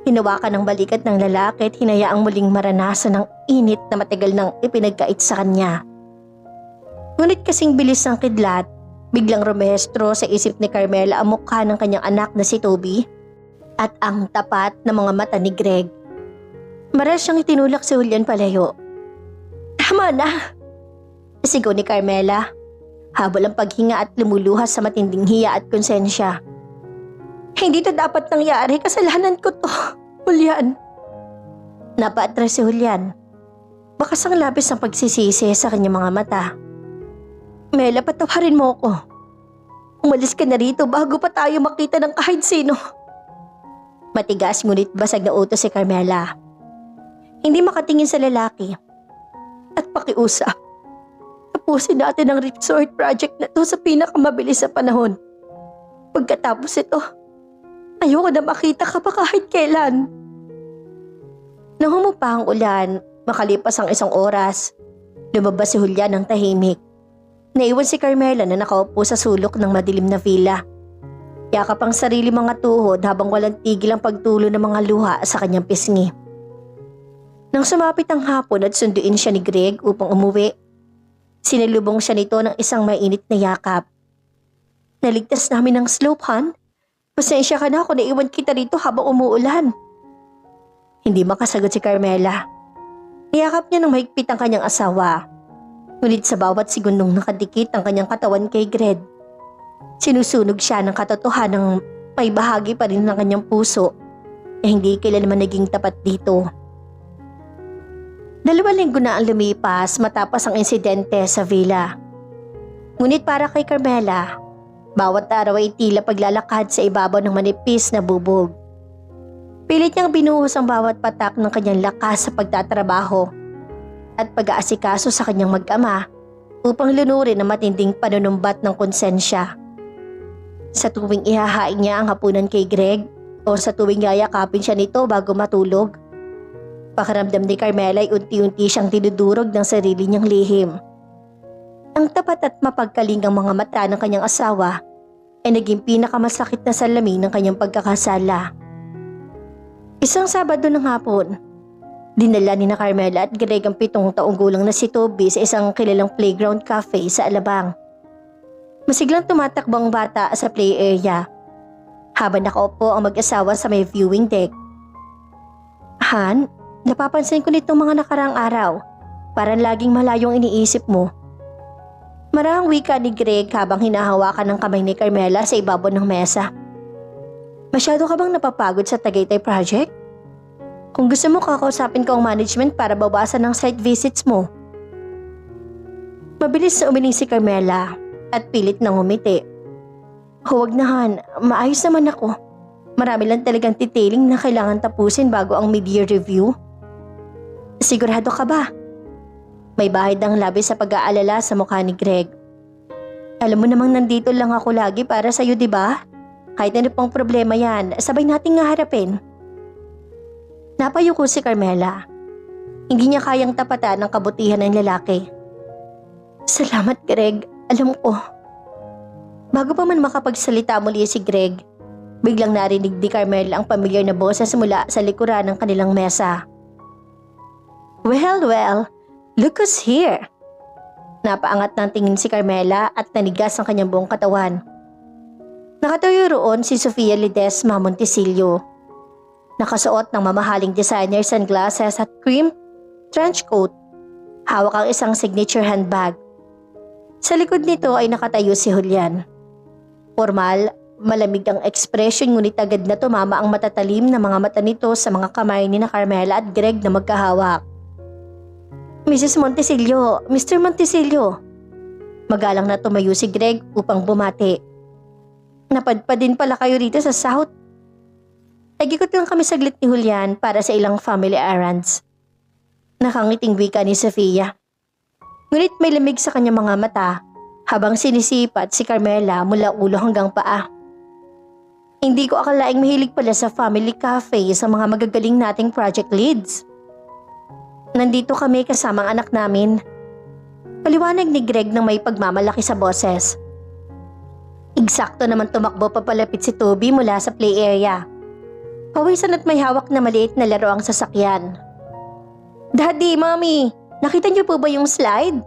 Speaker 1: Hinawakan ng balikat ng lalaki at hinayaang muling maranasan ng init na matagal nang ipinagkait sa kanya. Ngunit kasing bilis ng kidlat, biglang rumehestro sa isip ni Carmela ang mukha ng kanyang anak na si Toby at ang tapat na mga mata ni Greg. Maras siyang itinulak si Julian palayo. Tama na! Sigaw ni Carmela, habol ang paghinga at lumuluhas sa matinding hiya at konsensya. Hindi to dapat nangyari, kasalanan ko to, Julian. Napaatras si Julian. Bakas ang labis ng pagsisisi sa kanyang mga mata. Mela, patawarin mo ko. Umalis ka na rito bago pa tayo makita ng kahit sino. Matigas ngunit basag na utos si Carmela. Hindi makatingin sa lalaki. At pakiusap. Tapusin natin ang resort project na to sa pinakamabilis na panahon. Pagkatapos ito, ayoko na makita ka pa kahit kailan. Nang humupa ang ulan, makalipas ang 1 oras, lumabas si Julian ng tahimik. Naiwan si Carmela na nakaupo sa sulok ng madilim na villa. Yakap ang sarili mga tuhod habang walang tigil ang pagtulo ng mga luha sa kanyang pisngi. Nang sumapit ang hapon at sunduin siya ni Greg upang umuwi, sinalubong siya nito ng isang mainit na yakap. Naligtas namin ng slope, Han. Pasensya ka na kung naiwan kita rito habang umuulan. Hindi makasagot si Carmela. Niyakap niya ng mahigpit ang kanyang asawa. Ngunit sa bawat segundong nakadikit ang kanyang katawan kay Greg, sinusunog siya ng katotohanang may bahagi pa rin ng kanyang puso na hindi kailanman naging tapat dito. 2 linggo na ang lumipas matapos ang insidente sa villa. Ngunit para kay Carmela, bawat araw ay tila paglalakad sa ibabaw ng manipis na bubog. Pilit niyang binuhos ang bawat patak ng kanyang lakas sa pagtatrabaho at pag-aasikaso sa kanyang mag-ama upang lunurin ang matinding panunumbat ng konsensya. Sa tuwing ihahain niya ang hapunan kay Greg o sa tuwing yayakapin siya nito bago matulog, pakiramdam ni Carmela ay unti-unti siyang dinudurog ng sarili niyang lihim. Ang tapat at mapagkalingang mga mata ng kanyang asawa ay naging pinakamasakit na salamin ng kanyang pagkakasala. Isang Sabado ng hapon, dinala ni na Carmela at Greg ang 7 taong gulang na si Toby sa isang kilalang playground cafe sa Alabang. Masiglang tumatakbo ang bata sa play area habang nakaupo ang mag-asawa sa may viewing deck. Han, napapansin ko nitong mga nakaraang araw, parang laging malayong iniisip mo. Marahang wika ni Greg habang hinahawakan ng kamay ni Carmela sa ibabaw ng mesa. Masyado ka bang napapagod sa Tagaytay project? Kung gusto mo, kakausapin ko ang management para bawasan ang site visits mo. Mabilis na umiling si Carmela at pilit nang umiti. Huwag na, Han, maayos naman ako. Marami lang talagang detailing na kailangan tapusin bago ang mid-year review. Sigurado ka ba? May bahid ng labis sa pag-aalala sa mukha ni Greg. Alam mo namang nandito lang ako lagi para sa'yo, di ba? Kahit ano pang problema yan, sabay nating harapin. Napayuko si Carmela. Hindi niya kayang tapatan ang kabutihan ng lalaki. Salamat, Greg. Alam ko. Bago pa man makapagsalita muli si Greg, biglang narinig ni Carmela ang pamilyar na boses mula sa likuran ng kanilang mesa. Well, look who's here. Napaangat ng tingin si Carmela at nanigas ang kanyang buong katawan. Nakatayo roon si Sofia Ledesma Montesillo. Nakasuot ng mamahaling designer sunglasses at cream trench coat. Hawak ang isang signature handbag. Sa likod nito ay nakatayo si Julian. Formal, malamig ang ekspresyon ngunit agad na tumama ang matatalim na mga mata nito sa mga kamay ni na Carmela at Greg na magkahawak. Mrs. Montesillo, Mr. Montesillo. Magalang na tumayo si Greg upang bumati. Napadpad din pala kayo rito sa South. Nagikot lang kami saglit ni Julian para sa ilang family errands. Nakangiting wika ni Sofia. Ngunit may lamig sa kanyang mga mata habang sinisipat si Carmela mula ulo hanggang paa. Hindi ko akalaing mahilig pala sa family cafe sa mga magagaling nating project leads. Nandito kami kasamang anak namin. Paliwanag ni Greg nang may pagmamalaki sa boses. Eksakto naman tumakbo papalapit si Toby mula sa play area. Pawisan at may hawak na maliit na laro ang sasakyan. Daddy, Mommy, nakita niyo po ba yung slide?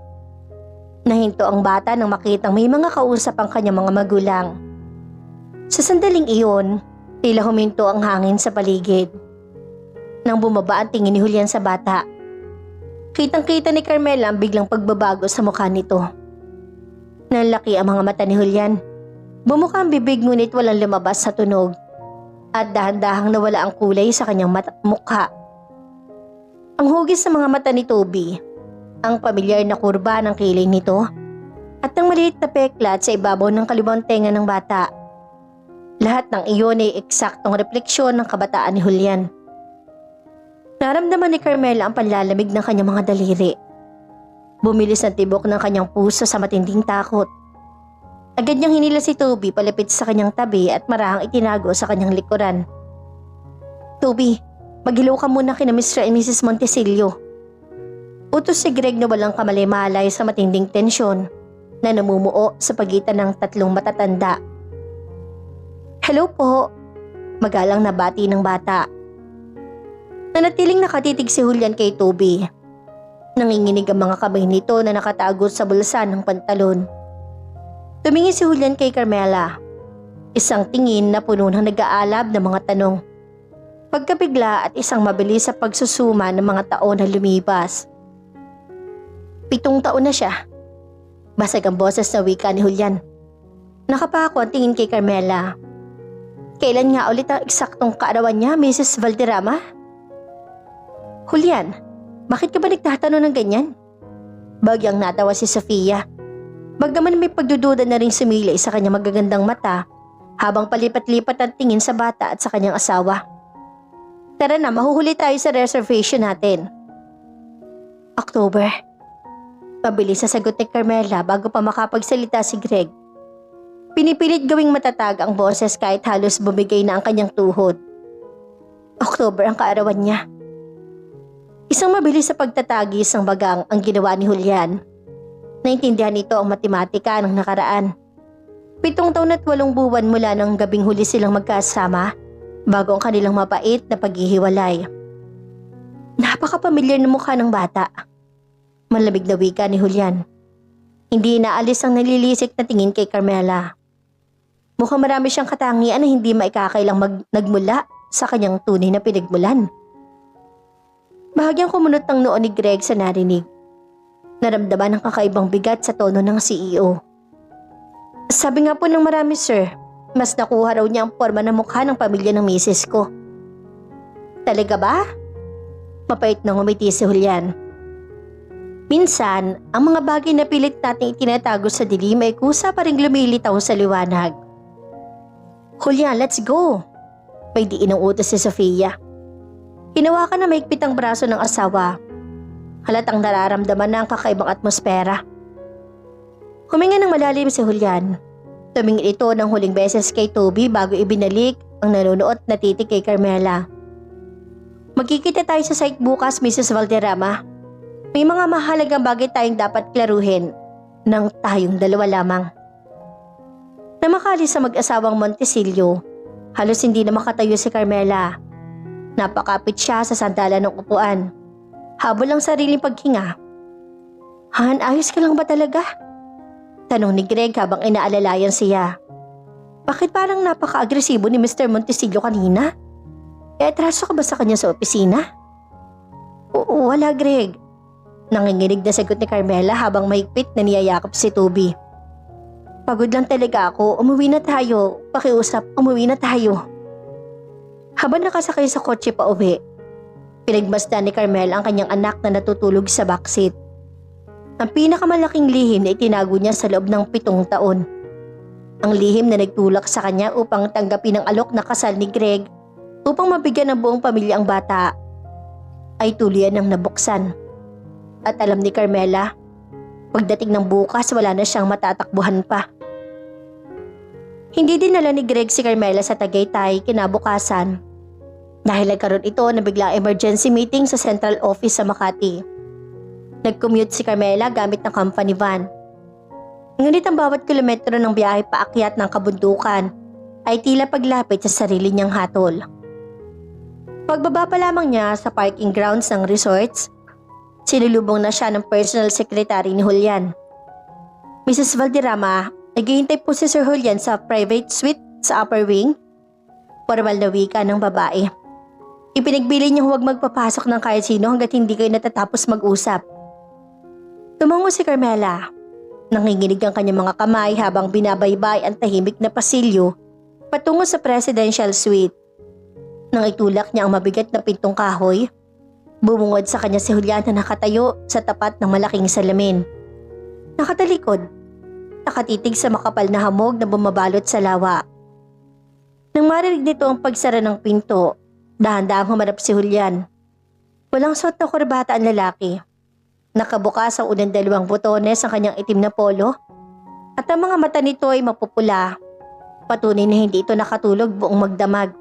Speaker 1: Nahinto ang bata nang makitang may mga kausap ang kanyang mga magulang. Sa sandaling iyon, tila huminto ang hangin sa paligid. Nang bumaba ang tingin ni Julian sa bata, kitang-kita ni Carmela ang biglang pagbabago sa mukha nito. Nalaki ang mga mata ni Julian. Bumuka ang bibig ngunit walang lumabas sa tunog. At dahan-dahang nawala ang kulay sa kanyang mukha. Ang hugis sa mga mata ni Toby, ang pamilyar na kurba ng kilay nito, at ang maliit na peklat sa ibabaw ng kaliwang tenga ng bata. Lahat ng iyon ay eksaktong refleksyon ng kabataan ni Julian. Naramdaman ni Carmela ang panlalamig ng kanyang mga daliri. Bumilis ang tibok ng kanyang puso sa matinding takot. Agad niyang hinila si Toby palapit sa kanyang tabi at marahang itinago sa kanyang likuran. Toby, maghilaw ka muna kina Mr. and Mrs. Montesillo. Utos si Greg na walang kamalay-malay sa matinding tensyon na namumuo sa pagitan ng tatlong matatanda. Hello po, magalang nabati ng bata. Nanatiling nakatitig si Julian kay Toby. Nanginginig ang mga kamay nito na nakatago sa bulsa ng pantalon. Tumingin si Julian kay Carmela. Isang tingin na puno ng nag-aalab na mga tanong. Pagkabigla at isang mabilis sa pagsusuma ng mga taon na lumipas. 7 taon na siya. Basag ang boses na wika ni Julian. Nakapako ang tingin kay Carmela. Kailan nga ulit ang eksaktong kaarawan niya, Mrs. Valderrama? Julian, bakit ka ba nagtatanong ng ganyan? Bagyang natawa si Sofia. Bagaman may pagdududa na rin sumilay sa kanyang magagandang mata habang palipat-lipat ang tingin sa bata at sa kanyang asawa. Tara na, mahuhuli tayo sa reservation natin. October. Mabilis sa sagot ni Carmela bago pa makapagsalita si Greg. Pinipilit gawing matatag ang boses kahit halos bumigay na ang kanyang tuhod. October ang kaarawan niya. Isang mabilis sa pagtatagis ng bagang ang ginawa ni Julian. Naintindihan nito ang matematika ng nakaraan. 7 taon at 8 buwan mula ng gabing huli silang magkasama bago ang kanilang mapait na paghihiwalay. Napakapamilyar na mukha ng bata. Malamig na wika ni Julian. Hindi inaalis ang nalilisik na tingin kay Carmela. Mukhang marami siyang katangian na hindi maikakailang nagmula sa kanyang tunay na pinagmulan. Bahagyang kumunot ng noo ni Greg sa narinig. Naramdaman ang kakaibang bigat sa tono ng CEO. Sabi nga po ng marami, sir, mas nakuha raw niya ang forma ng mukha ng pamilya ng misis ko. Talaga ba? Mapait na ngumiti si Julian. Minsan, ang mga bagay na pilit nating itinatago sa dilim ay kusa pa ring lumilitaw sa liwanag. Julian, let's go! May diin ang utos si Sofia. Hinawakan na maigpit ang braso ng asawa. Halatang nararamdaman na ang kakaibang atmosfera. Huminga ng malalim si Julian. Tumingin ito ng huling beses kay Toby bago ibinalik ang nanonood na titig kay Carmela. Magkikita tayo sa site bukas, Mrs. Valderrama. May mga mahalagang bagay tayong dapat klaruhin ng tayong dalawa lamang. Namakali sa mag-asawang Montesillo, halos hindi na makatayo si Carmela. Napakapit siya sa sandalan ng upuan. Habol ang sariling paghinga. Han, ayos ka lang ba talaga? Tanong ni Greg habang inaalalayan siya. Bakit parang napaka-agresibo ni Mr. Montesillo kanina? Atraso ka ba sa kanya sa opisina? Oo, wala Greg. Nanginginig na sagot ni Carmela habang mahigpit na niyayakap si Toby. Pagod lang talaga ako, umuwi na tayo. Pakiusap, umuwi na tayo. Habang nakasakay sa kotse pa uwi, pinagmasdan ni Carmela ang kanyang anak na natutulog sa backseat. Ang pinakamalaking lihim na itinago niya sa loob ng 7 taon. Ang lihim na nagtulak sa kanya upang tanggapin ang alok na kasal ni Greg upang mabigyan ng buong pamilya ang bata ay tuluyan ng nabuksan. At alam ni Carmela, pagdating ng bukas wala na siyang matatakbuhan pa. Hindi dinala ni Greg si Carmela sa Tagaytay kinabukasan dahil nagkaroon ito ng biglang emergency meeting sa central office sa Makati. Nag-commute si Carmela gamit ng company van. Ngunit ang bawat kilometro ng biyahe paakyat ng kabundukan ay tila paglapit sa sarili niyang hatol. Pagbaba pa lamang niya sa parking grounds ng resorts, sinulubong na siya ng personal secretary ni Julian. Mrs. Valderrama, naghihintay po si Sir Julian sa private suite sa upper wing. Formal na wika ng babae. Ipinagbili niya huwag magpapasok ng kahit sino hanggat hindi kayo natatapos mag-usap. Tumango si Carmela. Nanginginig ang kanyang mga kamay habang binabaybay ang tahimik na pasilyo patungo sa presidential suite. Nang itulak niya ang mabigat na pintong kahoy, bumungod sa kanya si Julian na nakatayo sa tapat ng malaking salamin. Nakatalikod, nakatitig sa makapal na hamog na bumabalot sa lawa. Nang marinig nito ang pagsara ng pinto, dahan-dahang humarap si Julian. Walang suot na kurbata ang lalaki. Nakabukas ang unang 2 botones ang kanyang itim na polo at ang mga mata nito ay mapupula. Patunay na hindi ito nakatulog buong magdamag.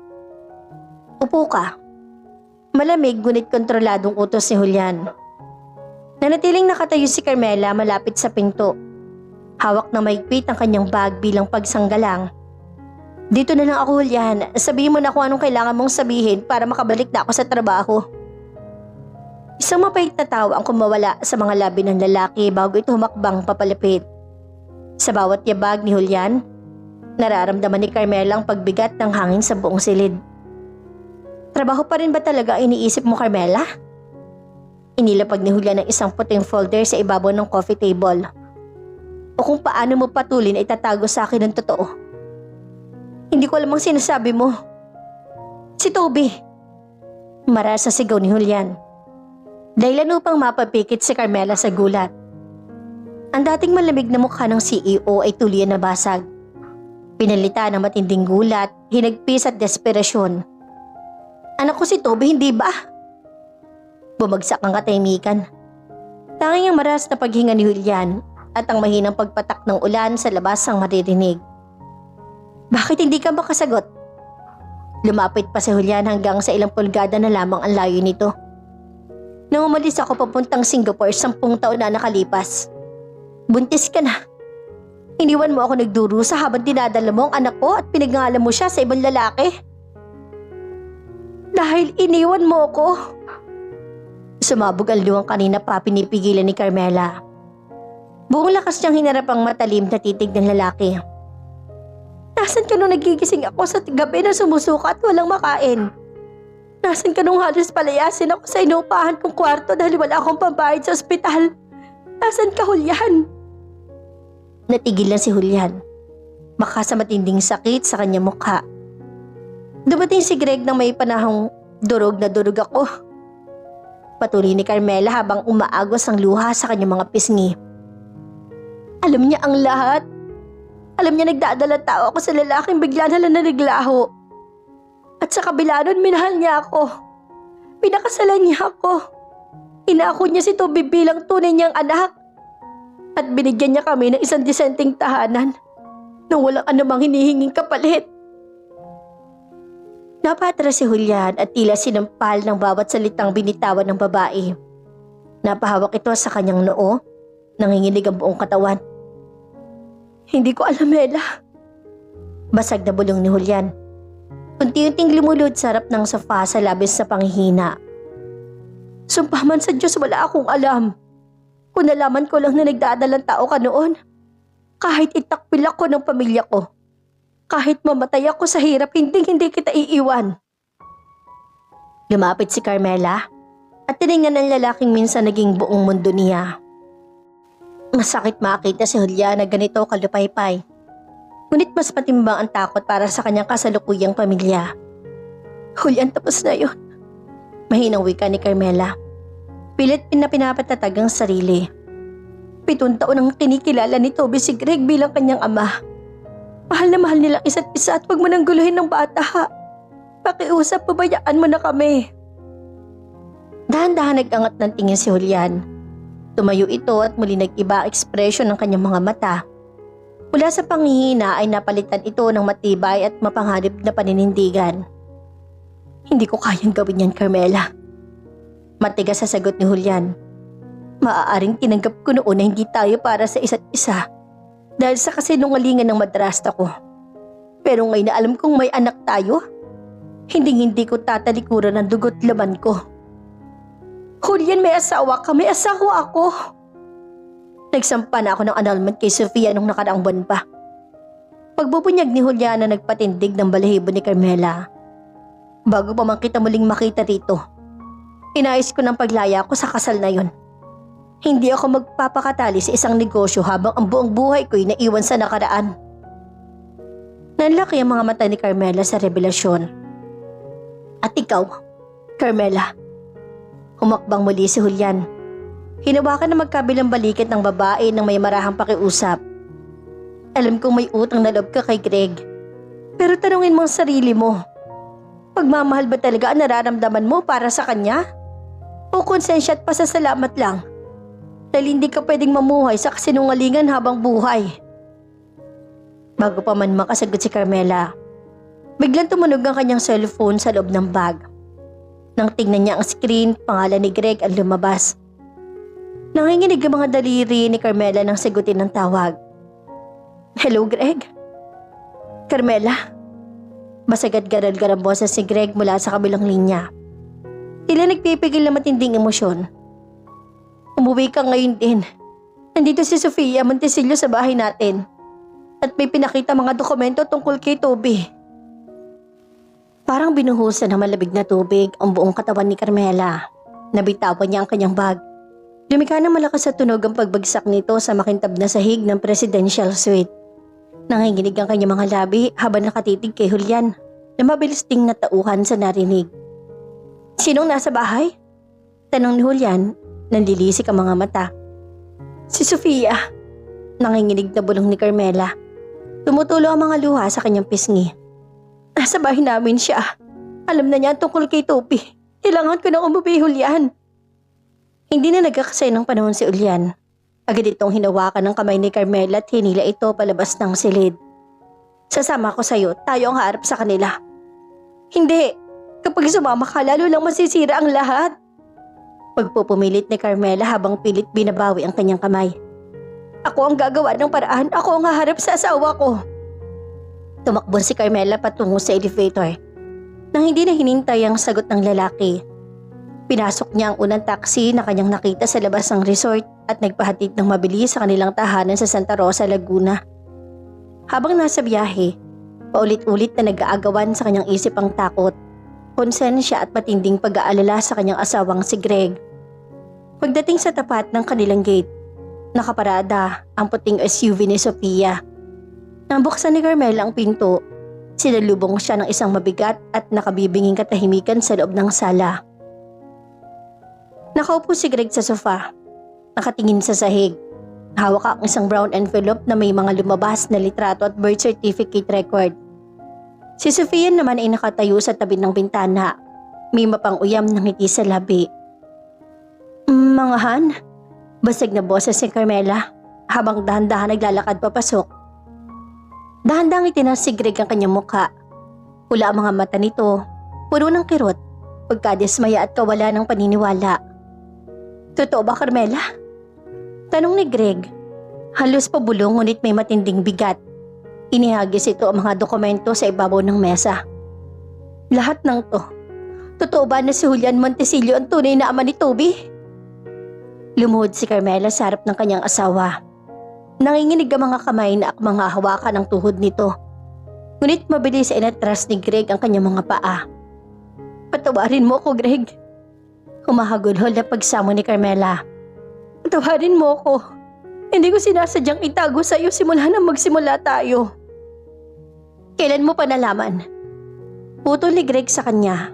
Speaker 1: Upo ka. Malamig ngunit kontroladong utos ni Julian. Nanatiling nakatayo si Carmela malapit sa pinto. Hawak na mahigpit ang kanyang bag bilang pagsanggalang. Dito na lang ako, Julian. Sabihin mo na kung anong kailangan mong sabihin para makabalik na ako sa trabaho. Isang mapait na tawa ang kumawala sa mga labi ng lalaki bago ito humakbang papalapit. Sa bawat yabag ni Julian, nararamdaman ni Carmela ang pagbigat ng hangin sa buong silid. Trabaho pa rin ba talaga iniisip mo, Carmela? Inilapag ni Julian ang isang puting folder sa ibabaw ng coffee table. O kung paano mo patulin ay tatago sa akin ng totoo. Hindi ko alam ang sinasabi mo. Si Toby. Maras sa sigaw ni Julian. Dahilan upang mapapikit si Carmela sa gulat. Ang dating malamig na mukha ng CEO ay tuluyan na basag. Pinalita ng matinding gulat, hinagpis at desperasyon. Anak ko si Toby, hindi ba? Bumagsak ang katahimikan. Tanging ang maras na paghinga ni Julian at ang mahinang pagpatak ng ulan sa labas ang maririnig. Bakit hindi ka makasagot? Lumapit pa si Julian hanggang sa ilang pulgada na lamang ang layo nito. Nang umalis ako papuntang Singapore 10 taon na nakalipas. Buntis ka na. Iniwan mo ako nagdurusa habang dinadala mo ang anak ko at pinagngalan mo siya sa ibang lalaki. Dahil iniwan mo ako. Sumabog ang luwang kanina pa pinipigilan ni Carmela. Buong lakas niyang hinarap ang matalim na titig ng lalaki. Nasaan ka nung nagigising ako sa gabi na sumusuka at walang makain? Nasaan ka nung halos palayasin ako sa inuupahan kong kwarto dahil wala akong pambayad sa ospital? Nasaan ka, Julian? Natigil lang si Julian. Baka sa matinding sakit sa kanyang mukha. Dumating si Greg nang may panahong durog na durog ako. Patuloy ni Carmela habang umaagos ang luha sa kanyang mga pisngi. Alam niya ang lahat. Alam niya nagdadala tao ako sa lalaking bigla na lang naglaho. At sa kabila nun, minahal niya ako. Pinakasalan niya ako. Inako niya si Toby bilang tunay niyang anak. At binigyan niya kami ng isang disenteng tahanan nang walang anumang hinihinging kapalit. Napatras si Julian at tila sinampal ng bawat salitang binitawan ng babae. Napahawak ito sa kanyang noo, nanginginig ang buong katawan. Hindi ko alam, Ella. Basag na bulong ni Julian. Unti-unting lumulod sa harap ng sofa sa labis na panghihina. Sumpah man sa Diyos, wala akong alam. Kung nalaman ko lang na nagdadalang tao ka noon, kahit itakpil ako ng pamilya ko, kahit mamatay ako sa hirap, hindi kita iiwan. Lumapit si Carmela. At tinignan ng lalaking minsan naging buong mundo niya. Masakit makita si Julian na ganito kalupaypay. Ngunit mas matimbang ang takot para sa kanyang kasalukuyang pamilya. Julian, tapos na yun. Mahinang wika ni Carmela. Pilit pinapatatag ang sarili. 7 taon ang kinikilala ni Toby si Greg bilang kanyang ama. Mahal na mahal nilang isa't isa at huwag mo nang guluhin ng bata ha. Pakiusap, pabayaan mo na kami. Dahan-dahan nag-angat ng tingin si Julian. Tumayo ito at muli nag-iba ang ekspresyon ng kanyang mga mata. Mula sa panghihina ay napalitan ito ng matibay at mapanghanib na paninindigan. Hindi ko kayang gawin yan, Carmela. Matigas sa sagot ni Julian. Maaaring tinanggap ko noon na hindi tayo para sa isa't isa dahil sa kasinungalingan ng madrasta ko. Pero ngayon na alam kong may anak tayo, hindi ko tatalikuran ang dugo't laman ko. Julian, may asawa ka, may asawa ako. Nagsampa na ako ng annulment kay Sofia nung nakaraang buwan pa. Pagbubunyag ni Julian na nagpatindig ng balahibo ni Carmela. Bago pa man kita muling makita rito, inayos ko ng paglaya ko sa kasal na yun. Hindi ako magpapakatali sa isang negosyo habang ang buong buhay ko'y naiwan sa nakaraan. Nanlaki ang mga mata ni Carmela sa revelasyon. At ikaw, Carmela? Humakbang muli si Julian. Hinawakan na magkabilang balikat ng babae ng may marahang pakiusap. Alam kong may utang na loob ka kay Greg. Pero tanungin mo ang sarili mo. Pagmamahal ba talaga ang nararamdaman mo para sa kanya? O konsensya at pasasalamat lang? Dahil hindi ka pwedeng mamuhay sa kasinungalingan habang buhay. Bago pa man makasagot si Carmela, biglang tumunog ang kanyang cellphone sa loob ng bag. Nang tingnan niya ang screen, pangalan ni Greg ang lumabas. Nanginginig ang mga daliri ni Carmela nang sagutin ng tawag. Hello, Greg? Carmela? Basagad garal-garang boses si Greg mula sa kabilang linya. Tila nagpipigil na matinding emosyon. Umuwi ka ngayon din. Nandito si Sofia Montesillo sa bahay natin. At may pinakita mga dokumento tungkol kay Toby. Parang binuhusan ng malabig na tubig ang buong katawan ni Carmela. Nabitawan niya ang kanyang bag. Lumika ng malakas sa tunog ang pagbagsak nito sa makintab na sahig ng presidential suite. Nanginginig ang kanyang mga labi habang nakatitig kay Julian na mabilis ding natauhan sa narinig. Sinong nasa bahay? Tanong ni Julian, nanlilisik ang mga mata. Si Sofia. Nanginginig na bulong ni Carmela. Tumutulo ang mga luha sa kanyang pisngi. Nasa bahay namin siya. Alam na niya tungkol kay Toby. Kailangan ko nang umuwi, Julian. Hindi na nagkakasay ng panahon si Julian. Agad itong hinawakan ng kamay ni Carmela at hinila ito palabas ng silid. Sasama ko sa'yo, tayo ang harap sa kanila. Hindi. Kapag sumama ka, lalo lang masisira ang lahat. Pagpupumilit ni Carmela habang pilit binabawi ang kanyang kamay. Ako ang gagawa ng paraan. Ako ang haharap sa asawa ko. Tumakbo si Carmela patungo sa elevator. Nang hindi na hinintay ang sagot ng lalaki. Pinasok niya ang unang taxi na kanyang nakita sa labas ng resort at nagpahatid ng mabilis sa kanilang tahanan sa Santa Rosa, Laguna. Habang nasa biyahe, paulit-ulit na nag-aagawan sa kanyang isip ang takot, konsensya at matinding pag-aalala sa kanyang asawang si Greg. Pagdating sa tapat ng kanilang gate, nakaparada ang puting SUV ni Sofia. Nang buksan ni Carmela ang pinto, sinalubong siya ng isang mabigat at nakabibinging katahimikan sa loob ng sala. Nakaupo si Greg sa sofa, nakatingin sa sahig. Hawak ang isang brown envelope na may mga lumabas na litrato at birth certificate record. Si Sofia naman ay nakatayo sa tabi ng bintana, may mapang-uyam ng ngiti sa labi. Mga Han, basag na boses si Carmela habang dahan-dahan naglalakad papasok. Dahan-dahang itinas si Greg ang kanyang mukha. Pula ang mga mata nito, puno ng kirot, pagkadismaya at kawala ng paniniwala. Totoo ba, Carmela? Tanong ni Greg. Halos pabulong ngunit may matinding bigat. Inihagis ito ang mga dokumento sa ibabaw ng mesa. Lahat ng to. Totoo ba na si Julian Montesillo ang tunay na ama ni Toby? Lumuhod si Carmela sa harap ng kanyang asawa. Nanginginig ang mga kamay na akmang hahawakan ang tuhod nito. Ngunit mabilis ay inatras ni Greg ang kanyang mga paa. Patawarin mo ako, Greg. Humahagulhol na pagsamo ni Carmela. Tawarin mo ko. Hindi ko sinasadyang itago sa iyo simula nang magsimula tayo. Kailan mo pa nalaman? Putol ni Greg sa kanya.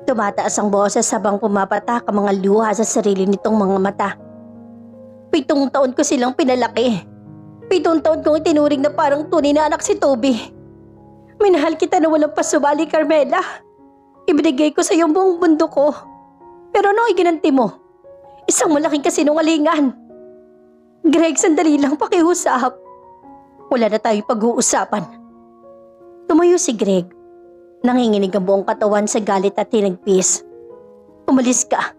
Speaker 1: Tumataas ang boses habang pumapatak ang mga luha sa sarili nitong mga mata. 7 taon ko silang pinalaki. 7 taon kong itinuring na parang tunay na anak si Toby. Minahal kita na walang pasubali, Carmela. Ibinigay ko sa iyo ang buong mundo ko. Pero ano iginanti mo? Isang malaking kasinungalingan. Greg, sandali lang, pakiusap. Wala na tayong pag-uusapan. Tumayo si Greg. Nanginginig ang buong katawan sa galit at tinagpis. Umalis ka.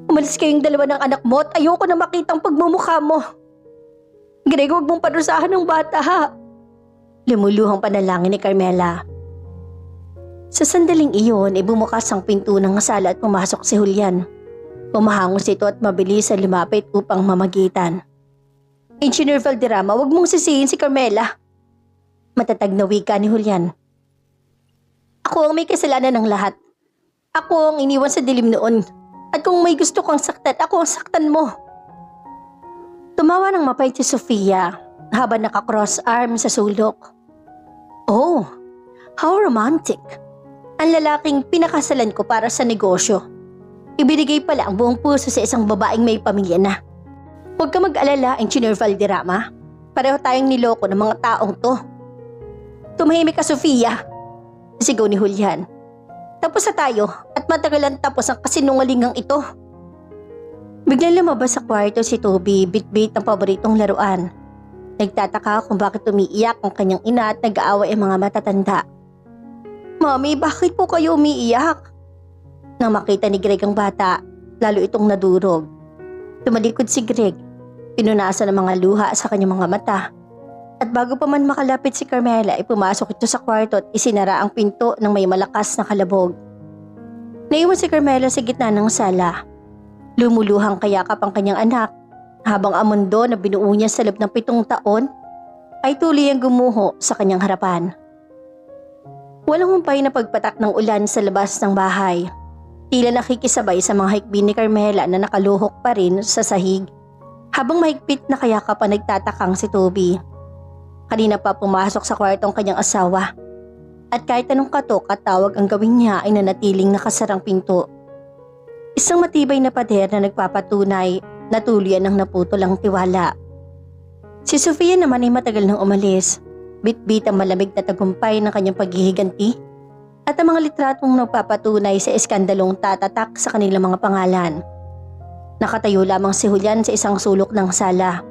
Speaker 1: Umalis kayong dalawa ng anak mo at ayoko na makitang pagmumukha mo. Greg, huwag mong parusahan ng bata ha. Lumuluhang panalangin ni Carmela. Sa sandaling iyon ay bumukas ang pinto ng sala at pumasok si Julian. Umahangos ito at mabilis na lumapit upang mamagitan. Engineer Valderrama, huwag mong sisihin si Carmela. Matatag na wika ni Julian. Ako ang may kasalanan ng lahat. Ako ang iniwan sa dilim noon. At kung may gusto kang saktan, ako ang saktan mo. Tumawa ng mapait si Sofia habang naka-cross arm sa sulok. Oh, how romantic. Ang lalaking pinakasalan ko para sa negosyo. Ibinigay pala ang buong puso sa isang babaeng may pamilya na. Huwag ka mag-alala, Engineer Valderrama. Pareho tayong niloko ng mga taong to. Tumahimik ka, Sofia. Sigaw ni Julian. Tapos na tayo at matagalan tapos ang kasinungalingang ito. Biglang lumabas sa kwarto si Toby, bit-bit ng paboritong laruan. Nagtataka kung bakit umiiyak ang kanyang ina at nag-aaway ang mga matatanda. Mami, bakit po kayo umiiyak? Nang makita ni Greg ang bata, lalo itong nadurog. Tumalikod si Greg, pinunasan ang mga luha sa kanyang mga mata. At bago pa man makalapit si Carmela ay pumasok ito sa kwarto at isinara ang pinto ng may malakas na kalabog. Naiwan si Carmela sa gitna ng sala. Lumuluhang kayakap ang kanyang anak habang ang mundo na binuo niya sa loob ng 7 taon ay tuloy ang gumuho sa kanyang harapan. Walang humpay na pagpatak ng ulan sa labas ng bahay. Tila nakikisabay sa mga hikbi ni Carmela na nakaluhok pa rin sa sahig habang mahigpit na kayakap ang nagtatakang si Toby. Kanina pa pumasok sa kwartong kanyang asawa. At kahit anong katok at tawag ang gawin niya ay nanatiling nakasarang pinto. Isang matibay na pader na nagpapatunay na tuluyan ng naputol ang tiwala. Si Sofia naman ay matagal nang umalis. Bit-bit ang malamig na tagumpay ng kanyang paghihiganti at ang mga litratong nagpapatunay sa iskandalong tatatak sa kanilang mga pangalan. Nakatayo lamang si Julian sa isang sulok ng sala.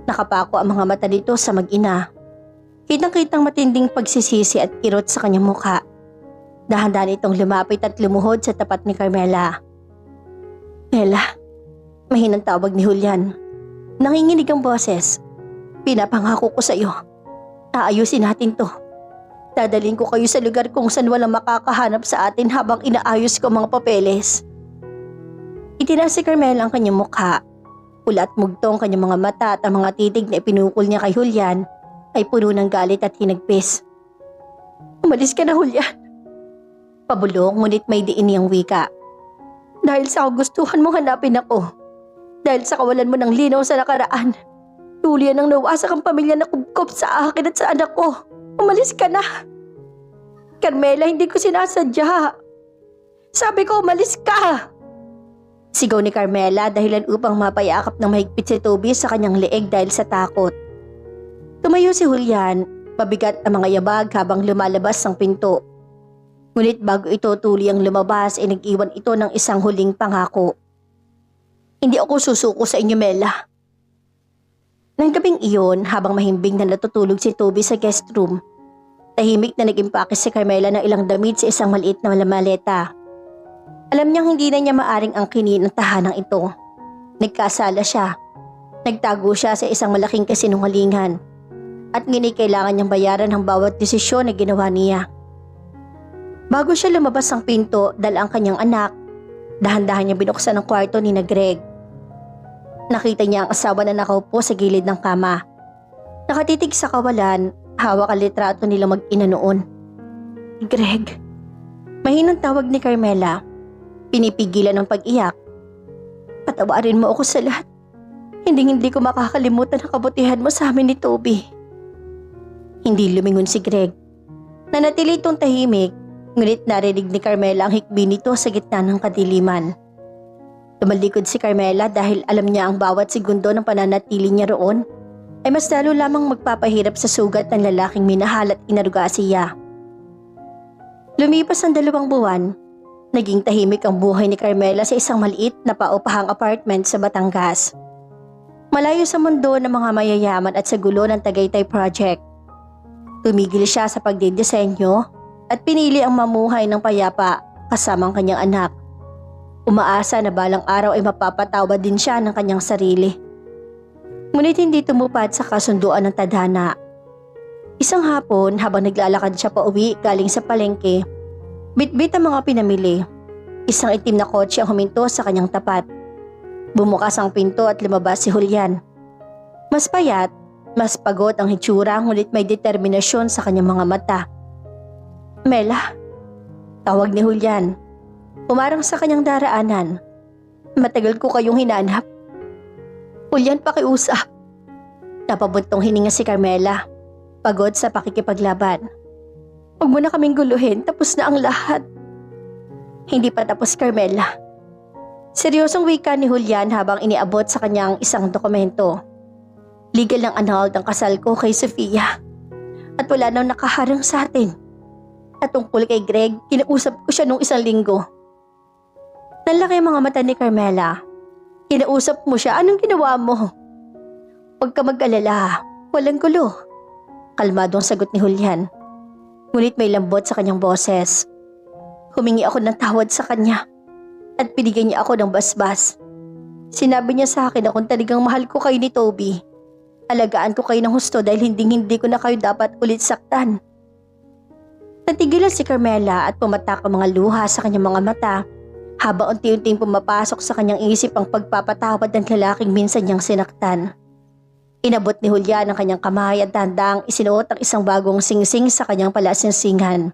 Speaker 1: Nakapako ang mga mata nito sa mag-ina. Kitang-kitang matinding pagsisisi at kirot sa kanyang mukha. Dahan-dahan itong lumapit at lumuhod sa tapat ni Carmela. Ella, mahinang tawag ni Julian. Nanginginig ang boses. Pinapangako ko sa iyo. Aayusin natin to. Dadalhin ko kayo sa lugar kung saan walang makakahanap sa atin habang inaayos ko mga papeles. Itinaas si Carmela ang kanyang mukha. Pula at mugtong kanyang mga mata at ang mga titig na ipinukol niya kay Julian ay puno ng galit at hinagpis. Umalis ka na, Julian. Pabulong ngunit may diin niyang wika. Dahil sa kagustuhan mong hanapin ako. Dahil sa kawalan mo ng linaw sa nakaraan. Tulian ang nawasak ang pamilya na kubkob sa akin at sa anak ko. Umalis ka na. Carmela, hindi ko sinasadya. Sabi ko, umalis ka. Sigaw ni Carmela dahilan upang mapayakap ng mahigpit si Toby sa kanyang leeg dahil sa takot. Tumayo si Julian, mabigat ang mga yabag habang lumalabas ang pinto. Ngunit bago ito tuliyang lumabas ay nag-iwan ito ng isang huling pangako. Hindi ako susuko sa inyo, Mela. Nang gabing iyon, habang mahimbing na natutulog si Toby sa guest room, tahimik na nag-impake si Carmela ng ilang damit sa isang maliit na maleta. Alam niyang hindi na niya maaring angkinin ang tahanang ito. Nagkasala siya. Nagtago siya sa isang malaking kasinungalingan. At ngunit kailangan niyang bayaran ang bawat desisyon na ginawa niya. Bago siya lumabas ang pinto, dala ang kanyang anak. Dahan-dahan niya binuksan ang kwarto ni Greg. Nakita niya ang asawa na nakaupo sa gilid ng kama. Nakatitig sa kawalan, hawak ang litrato nila mag-ina noon. Greg. Mahinang tawag ni Carmela. pinipigilan ng pag-iyak. Patawarin mo ako sa lahat. Hindi ko makakalimutan ang kabutihan mo sa amin ni Toby. Hindi lumingon si Greg. Nanatili itong tahimik, ngunit narinig ni Carmela ang hikbi nito sa gitna ng kadiliman. Tumalikod si Carmela dahil alam niya ang bawat segundo ng pananatili niya roon ay mas lalo lamang magpapahirap sa sugat ng lalaking minahal at inaruga siya. Lumipas ang 2 buwan, naging tahimik ang buhay ni Carmela sa isang maliit na paupahang apartment sa Batangas. Malayo sa mundo ng mga mayayaman at sa gulo ng Tagaytay Project. Tumigil siya sa pagdidisenyo at pinili ang mamuhay ng payapa kasama ang kanyang anak. Umaasa na balang araw ay mapapatawad din siya ng kanyang sarili. Ngunit hindi tumupad sa kasunduan ng tadhana. Isang hapon habang naglalakad siya pauwi galing sa palengke, bitbit ang mga pinamili. Isang itim na kotse ang huminto sa kanyang tapat. Bumukas ang pinto at lumabas si Julian. Mas payat, mas pagod ang hitsura ngunit may determinasyon sa kanyang mga mata. "Mela," tawag ni Julian. Umarang sa kanyang daraanan. "Matagal ko kayong hinanap." "Julian, pakiusap." Napabuntong hininga si Carmela, pagod sa pakikipaglaban. "Huwag mo na kaming guluhin, tapos na ang lahat." "Hindi pa tapos, Carmela." Seryosong wika ni Julian habang iniabot sa kanyang isang dokumento. Legal ng annulled ang kasal ko kay Sofia. At wala nang nakaharang sa atin. At tungkol kay Greg, kinausap ko siya nung 1 linggo. Nanlaki ang mga mata ni Carmela. "Kinausap mo siya? Anong ginawa mo?" "Huwag ka mag-alala. Walang gulo." Kalmadong sagot ni Julian. Ngunit may lambot sa kanyang boses. Humingi ako ng tawad sa kanya. At binigyan niya ako ng basbas. Sinabi niya sa akin na kung talagang mahal ko kayo ni Toby, alagaan ko kayo ng husto dahil hindi ko na kayo dapat ulit saktan. Natigilan si Carmela at pumatak ang mga luha sa kanyang mga mata habang unti-unting pumapasok sa kanyang isip ang pagpapatawad ng lalaking minsan niyang sinaktan. Inabot ni Julian ang kanyang kamay at dahan-dahang isinuot ang isang bagong singsing sa kanyang palasingsingan.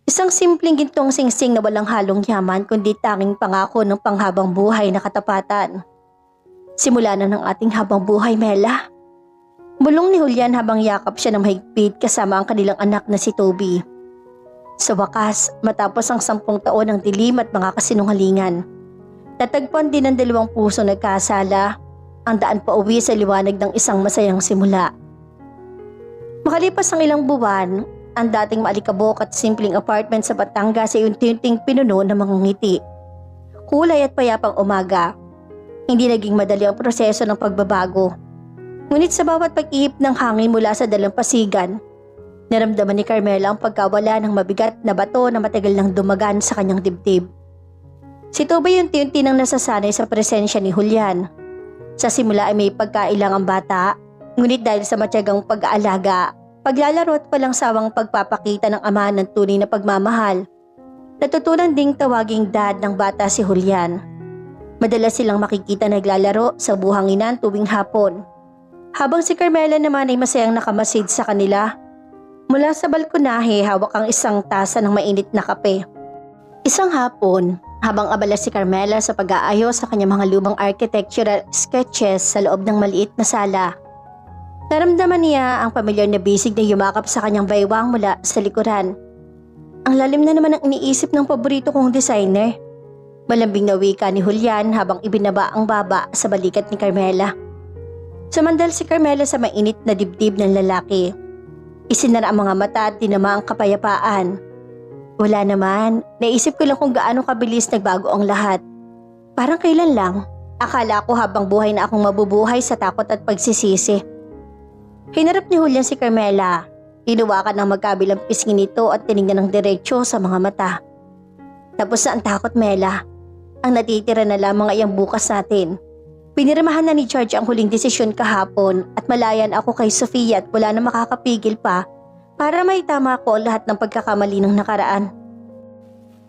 Speaker 1: Isang simpleng gintong singsing na walang halong yaman kundi tanging pangako ng panghabang buhay na katapatan. "Simula na ng ating habang buhay, Mela." Bulong ni Julian habang yakap siya ng mahigpit kasama ang kanilang anak na si Toby. Sa wakas, matapos ang 10 taon ng dilim at mga kasinungalingan, natagpuan din ng 2 puso nagkasala ang daan pa uwi sa liwanag ng isang masayang simula. Makalipas ang ilang buwan, ang dating maalikabok at simpleng apartment sa Batangas ay unti-unting pinuno ng mga ngiti. Kulay at payapang umaga. Hindi naging madali ang proseso ng pagbabago. Ngunit sa bawat pag-ihip ng hangin mula sa dalampasigan, naramdaman ni Carmela ang pagkawala ng mabigat na bato na matagal nang dumagan sa kanyang dibdib. Si Toby unti-unti nang nasasanay sa presensya ni Julian. Sa simula ay may pagkailang ang bata, ngunit dahil sa matyagang pag-aalaga, paglalaro at palang sawang pagpapakita ng ama ng tunay na pagmamahal, natutunan ding tawaging dad ng bata si Julian. Madalas silang makikita naglalaro sa buhanginan tuwing hapon. Habang si Carmela naman ay masayang nakamasid sa kanila. Mula sa balkonahe, hawak ang isang tasa ng mainit na kape. Isang hapon, habang abala si Carmela sa pag-aayos sa kanyang mga lumang architectural sketches sa loob ng maliit na sala, naramdaman niya ang pamilyar na bisig na yumakap sa kanyang baywang mula sa likuran. Ang lalim na naman ang iniisip ng paborito kong designer. Malambing na wika ni Julian habang ibinaba ang baba sa balikat ni Carmela. Sumandal si Carmela sa mainit na dibdib ng lalaki. Isinara ang mga mata at dinama ang kapayapaan. Wala naman, naisip ko lang kung gaano kabilis nagbago ang lahat. Parang kailan lang, akala ko habang buhay na akong mabubuhay sa takot at pagsisisi. Hinarap ni Julian si Carmela. Hinuwakan ng magkabilang pisngi nito at tinignan ng diretsyo sa mga mata. Tapos na ang takot, Mela. Ang natitira na lamang ay ang bukas natin. Pinirmahan na ni George ang huling desisyon kahapon at malayan ako kay Sofia at wala na makakapigil pa para maitama ko ang lahat ng pagkakamali ng nakaraan.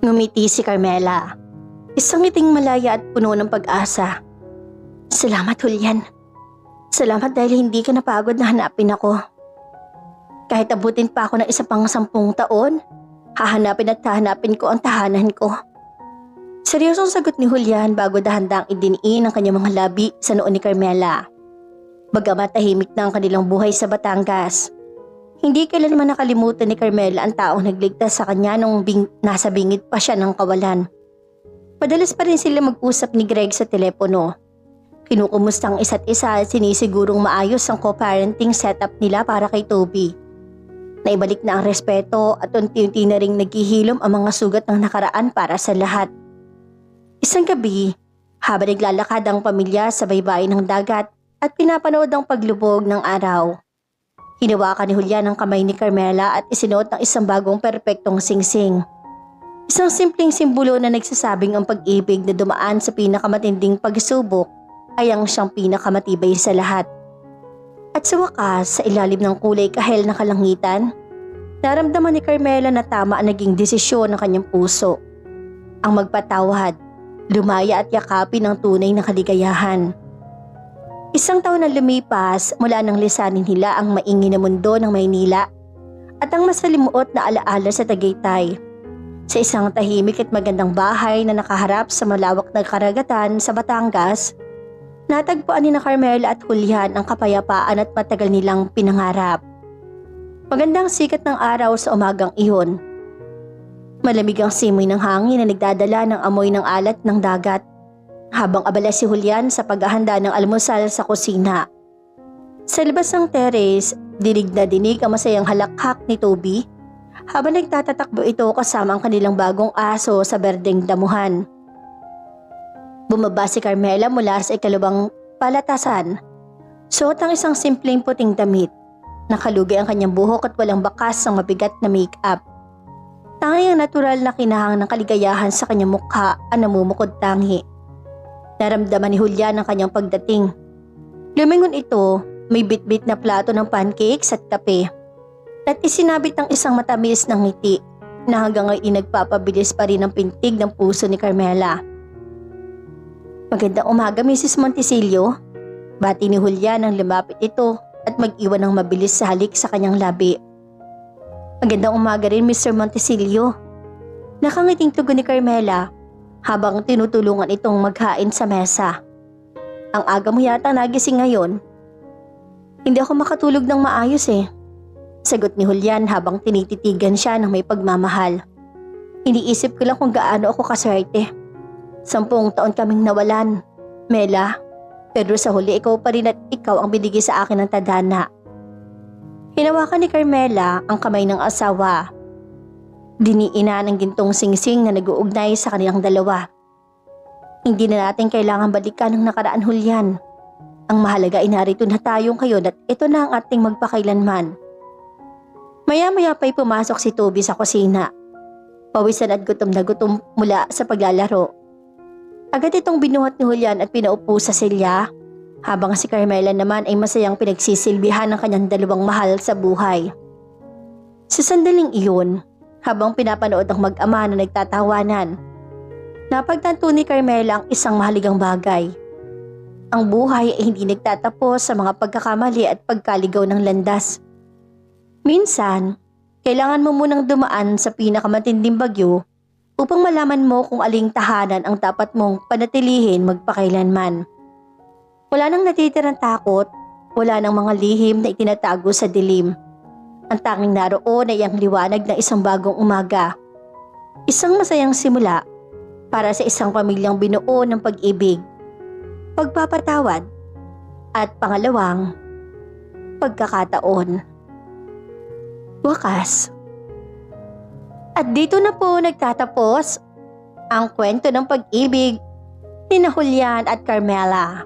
Speaker 1: Ngumiti si Carmela. Isang ngiting malaya at puno ng pag-asa. Salamat, Julian. Salamat dahil hindi ka napagod na hanapin ako. Kahit abutin pa ako ng 10 taon, hahanapin at hahanapin ko ang tahanan ko. Seryosong sagot ni Julian bago dahandang idiniin ang kanyang mga labi sa noo ni Carmela. Bagamat tahimik na ang kanilang buhay sa Batangas, hindi kailanman nakalimutan ni Carmela ang taong nagligtas sa kanya nung nasa bingit pa siya ng kawalan. Madalas pa rin sila mag-usap ni Greg sa telepono. Kinukumusta ang isa't isa at sinisigurong maayos ang co-parenting setup nila para kay Toby. Naibalik na ang respeto at unti-unti na ring naghihilom ang mga sugat ng nakaraan para sa lahat. Isang gabi, habang naglalakad ang pamilya sa baybayin ng dagat at pinapanood ang paglubog ng araw, hinawakan ni Julian ang kamay ni Carmela at isinuot ng isang bagong perpektong singsing. Isang simpleng simbolo na nagsasabing ang pag-ibig na dumaan sa pinakamatinding pagsubok ay ang siyang pinakamatibay sa lahat. At sa wakas, sa ilalim ng kulay kahel na kalangitan, naramdaman ni Carmela na tama ang naging desisyon ng kanyang puso. Ang magpatawad, lumaya at yakapin ang tunay na kaligayahan. Isang taon na lumipas mula nang lisanin nila ang maingay na mundo ng Maynila at ang masalimuot na alaala sa Tagaytay. Sa isang tahimik at magandang bahay na nakaharap sa malawak na karagatan sa Batangas, natagpuan ni na Carmela at Julian ang kapayapaan at matagal nilang pinangarap. Magandang sikat ng araw sa umagang iyon. Malamig ang simoy ng hangin na nagdadala ng amoy ng alat ng dagat habang abala si Julian sa paghahanda ng almusal sa kusina. Sa labas ng terrace, dinig na dinig ang masayang halakhak ni Toby habang nagtatatakbo ito kasama ang kanilang bagong aso sa berdeng damuhan. Bumaba si Carmela mula sa ikalawang palatasan. Suot ang isang simpleng puting damit. Nakalugay ang kanyang buhok at walang bakas ng mabigat na make-up. Tanging ang natural na kinahang ng kaligayahan sa kanyang mukha ang namumukod tangi. Naramdaman ni Julian ang kanyang pagdating. Lumingon ito, may bitbit na plato ng pancakes at kape. At isinabit ng isang matamis na ngiti na hanggang ngayon nagpapabilis pa rin ang pintig ng puso ni Carmela. Magandang umaga, Mrs. Monticello. Bati ni Julian nang lumapit ito at mag-iwan ng mabilis sa halik sa kanyang labi. Magandang umaga rin, Mr. Monticello. Nakangiting tugon ni Carmela habang tinutulungan itong maghain sa mesa. Ang aga mo yata nagising ngayon. Hindi ako makatulog ng maayos eh. Sagot ni Julian habang tinititigan siya ng may pagmamahal. Iniisip ko lang kung gaano ako kaswerte. 10 taon kaming nawalan, Mela. Pero sa huli ikaw pa rin at ikaw ang binigay sa akin ng tadhana. Hinawakan ni Carmela ang kamay ng asawa. Diniina ng gintong singsing na nag-uugnay sa kanilang dalawa. Hindi na natin kailangan balikan ang nakaraan, Julian. Ang mahalaga ay narito na tayong kayo at ito na ang ating magpakailanman. Maya-maya pa'y pumasok si Toby sa kusina. Pawisan at gutom na gutom mula sa paglalaro. Agad itong binuhat ni Julian at pinaupo sa silya, habang si Carmela naman ay masayang pinagsisilbihan ng kanyang dalawang mahal sa buhay. Sa sandaling iyon, habang pinapanood ang mag-ama na nagtatawanan, napagtanto ni Carmela ang isang mahalagang bagay. Ang buhay ay hindi nagtatapos sa mga pagkakamali at pagkaligaw ng landas. Minsan, kailangan mo munang dumaan sa pinakamatinding bagyo upang malaman mo kung aling tahanan ang dapat mong panatilihin magpakailanman. Wala nang natitirang takot, wala nang mga lihim na itinatago sa dilim. Ang tanging naroon ay ang liwanag ng isang bagong umaga. Isang masayang simula para sa isang pamilyang binuo ng pag-ibig, pagpapatawad, at pangalawang, pagkakataon. Wakas. At dito na po nagtatapos ang kwento ng pag-ibig ni Julian at Carmela.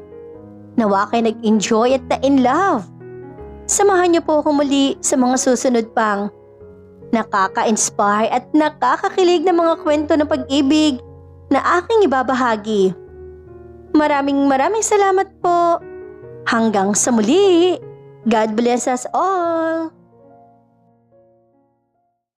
Speaker 1: Nawa kayo nag-enjoy at na-in love. Samahan niyo po ako muli sa mga susunod pang nakaka-inspire at nakakakilig na mga kwento ng pag-ibig na aking ibabahagi. Maraming salamat po. Hanggang sa muli. God bless us all.